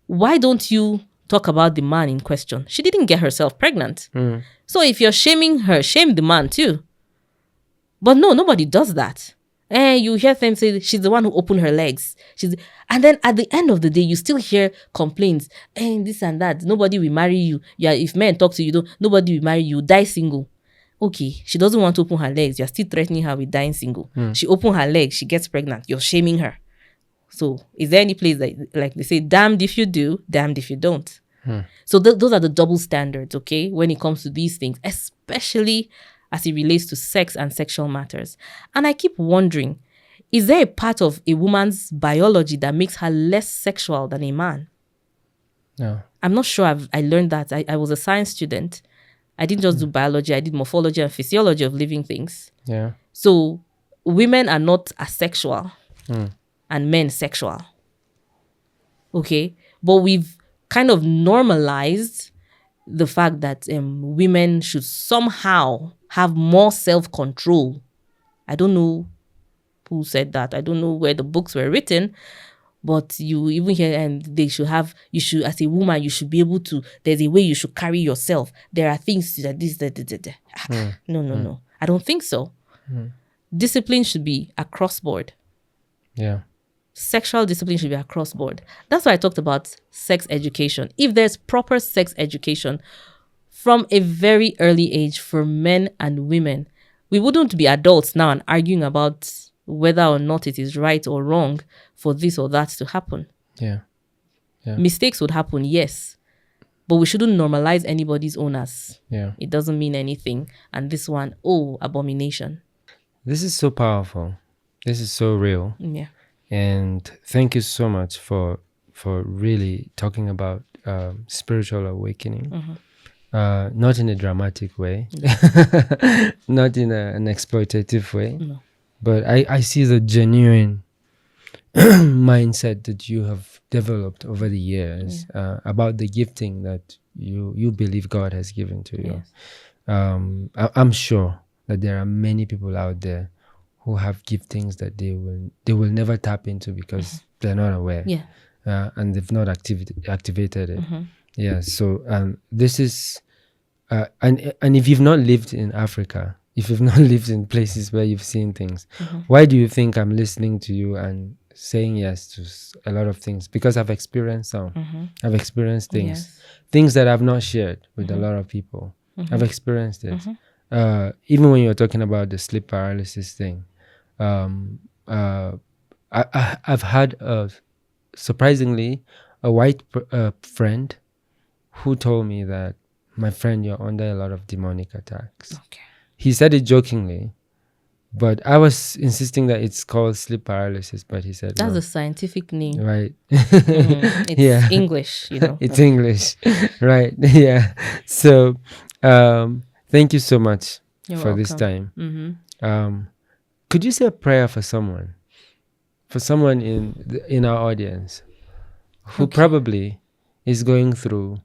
why don't you talk about the man in question? She didn't get herself pregnant. So if you're shaming her, shame the man too. But no, nobody does that. You hear them say she's the one who opened her legs. And then at the end of the day, you still hear complaints. This and that. Nobody will marry you. Yeah, if men talk to you, nobody will marry you. Die single. Okay, she doesn't want to open her legs. You're still threatening her with dying single. She opened her legs. She gets pregnant. You're shaming her. So is there any place that, like they say, damned if you do, damned if you don't? So those are the double standards, okay, when it comes to these things, especially as it relates to sex and sexual matters. And I keep wondering, is there a part of a woman's biology that makes her less sexual than a man? No. I'm not sure I learned that. I was a science student. I didn't just do biology. I did morphology and physiology of living things. Yeah. So women are not asexual and men sexual. Okay. But we've kind of normalized the fact that women should somehow have more self-control. I don't know who said that. I don't know where the books were written. But you even hear, you should, as a woman, you should be able to, there's a way you should carry yourself. There are things that No. I don't think so. Discipline should be across board. Yeah. Sexual discipline should be across board. That's why I talked about sex education. If there's proper sex education from a very early age for men and women, we wouldn't be adults now and arguing about whether or not it is right or wrong for this or that to happen. Yeah. Mistakes would happen, yes. But we shouldn't normalize anybody's own as. Yeah. It doesn't mean anything. And this one, abomination. This is so powerful. This is so real. Yeah. And thank you so much for really talking about spiritual awakening. Not in a dramatic way. Not in an exploitative way. No. But I see the genuine mindset that you have developed over the years about the gifting that you believe God has given to you. Yes. I'm sure that there are many people out there who have giftings that they will never tap into because they're not aware. Yeah. And they've not activated it. Yeah. So this is and if you've not lived in Africa, if you've not lived in places where you've seen things, why do you think I'm listening to you and saying yes to a lot of things? Because I've experienced some. I've experienced things. Things that I've not shared with a lot of people. I've experienced it. Even when you're talking about the sleep paralysis thing, I've had, surprisingly, a white friend who told me that, my friend, you're under a lot of demonic attacks. Okay. He said it jokingly, but I was insisting that it's called sleep paralysis, but he said that's no. a scientific name. Right. It's English, you know. It's English. Right. Yeah. So thank you so much You're for welcome. this time. Could you say a prayer for someone in our audience who probably is going through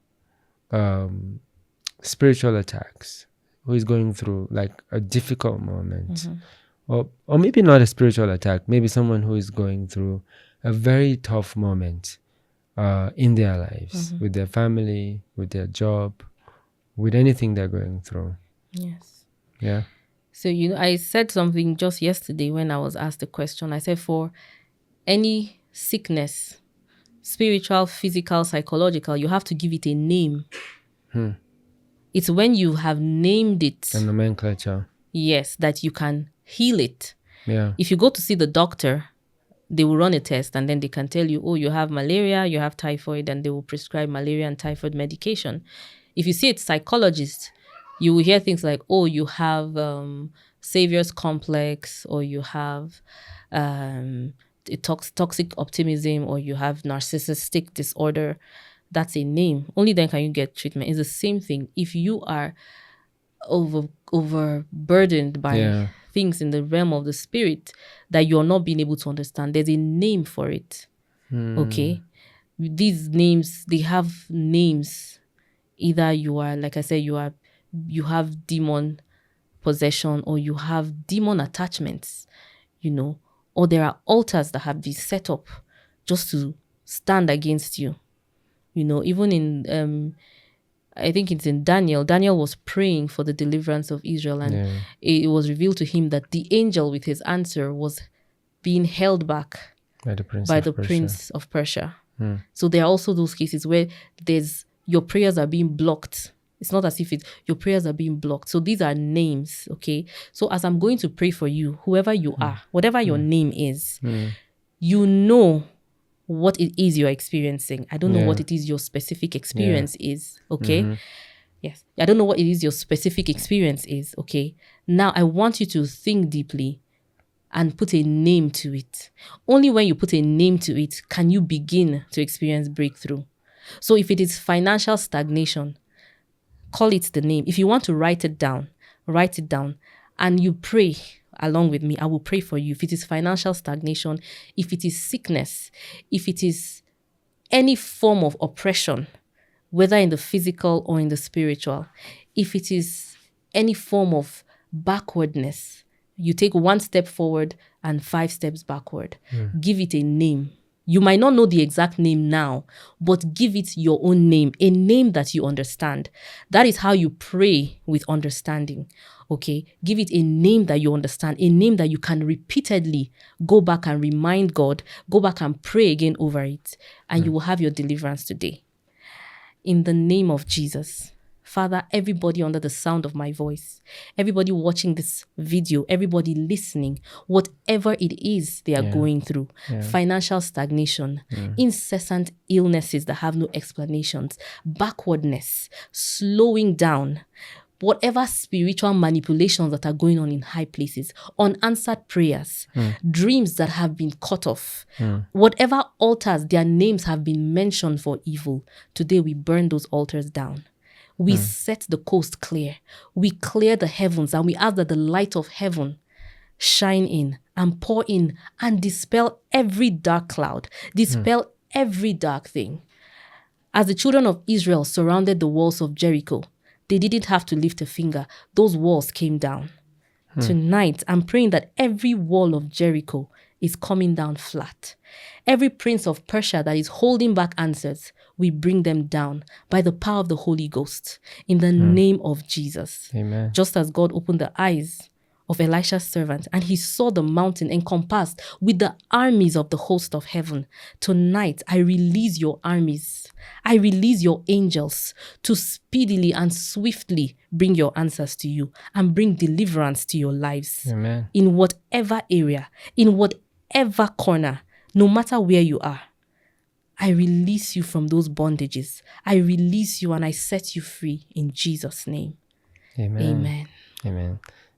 spiritual attacks, who is going through like a difficult moment, or maybe not a spiritual attack, maybe someone who is going through a very tough moment in their lives, with their family, with their job, with anything they're going through. Yes. Yeah. So, I said something just yesterday when I was asked the question. I said, for any sickness, spiritual, physical, psychological, you have to give it a name. It's when you have named it, And nomenclature. yes, that you can heal it. Yeah. If you go to see the doctor, they will run a test and then they can tell you, oh, you have malaria, you have typhoid, and they will prescribe malaria and typhoid medication. If you see a psychologist, you will hear things like, oh, you have savior's complex, or you have toxic optimism, or you have narcissistic disorder. That's a name. Only then can you get treatment. It's the same thing. If you are overburdened by things in the realm of the spirit that you're not being able to understand, there's a name for it. Okay? These names, they have names. Either you are, like I said, you have demon possession, or you have demon attachments, or there are altars that have been set up just to stand against you. Even in I think it's in Daniel. Daniel was praying for the deliverance of Israel, and it was revealed to him that the angel with his answer was being held back by the prince of Persia. So there are also those cases where your prayers are being blocked. It's not as if your prayers are being blocked. So these are names, okay? So as I'm going to pray for you, whoever you are, whatever your name is, you know what it is you're experiencing. I don't know what it is your specific experience is, okay? Yes. I don't know what it is your specific experience is, okay? Now, I want you to think deeply and put a name to it. Only when you put a name to it can you begin to experience breakthrough. So if it is financial stagnation, call it the name. If you want to write it down, and you pray along with me. I will pray for you. If it is financial stagnation, if it is sickness, if it is any form of oppression, whether in the physical or in the spiritual, if it is any form of backwardness, you take 1 step forward and 5 steps backward. Give it a name. You might not know the exact name now, but give it your own name, a name that you understand. That is how you pray with understanding, okay? Give it a name that you understand, a name that you can repeatedly go back and remind God, go back and pray again over it, and you will have your deliverance today. In the name of Jesus. Father, everybody under the sound of my voice, everybody watching this video, everybody listening, whatever it is they are going through, financial stagnation, incessant illnesses that have no explanations, backwardness, slowing down, whatever spiritual manipulations that are going on in high places, unanswered prayers, dreams that have been cut off, whatever altars their names have been mentioned for evil, today we burn those altars down. We set the coast clear. We clear the heavens, and we ask that the light of heaven shine in and pour in and dispel every dark cloud, dispel every dark thing. As the children of Israel surrounded the walls of Jericho, they didn't have to lift a finger. Those walls came down. Tonight, I'm praying that every wall of Jericho is coming down flat. Every prince of Persia that is holding back answers, we bring them down by the power of the Holy Ghost in the name of Jesus. Amen. Just as God opened the eyes of Elisha's servant and he saw the mountain encompassed with the armies of the host of heaven. Tonight, I release your armies. I release your angels to speedily and swiftly bring your answers to you and bring deliverance to your lives. Amen. In whatever area, in whatever corner, no matter where you are. I release you from those bondages. I release you and I set you free in Jesus' name. Amen. Amen. Amen.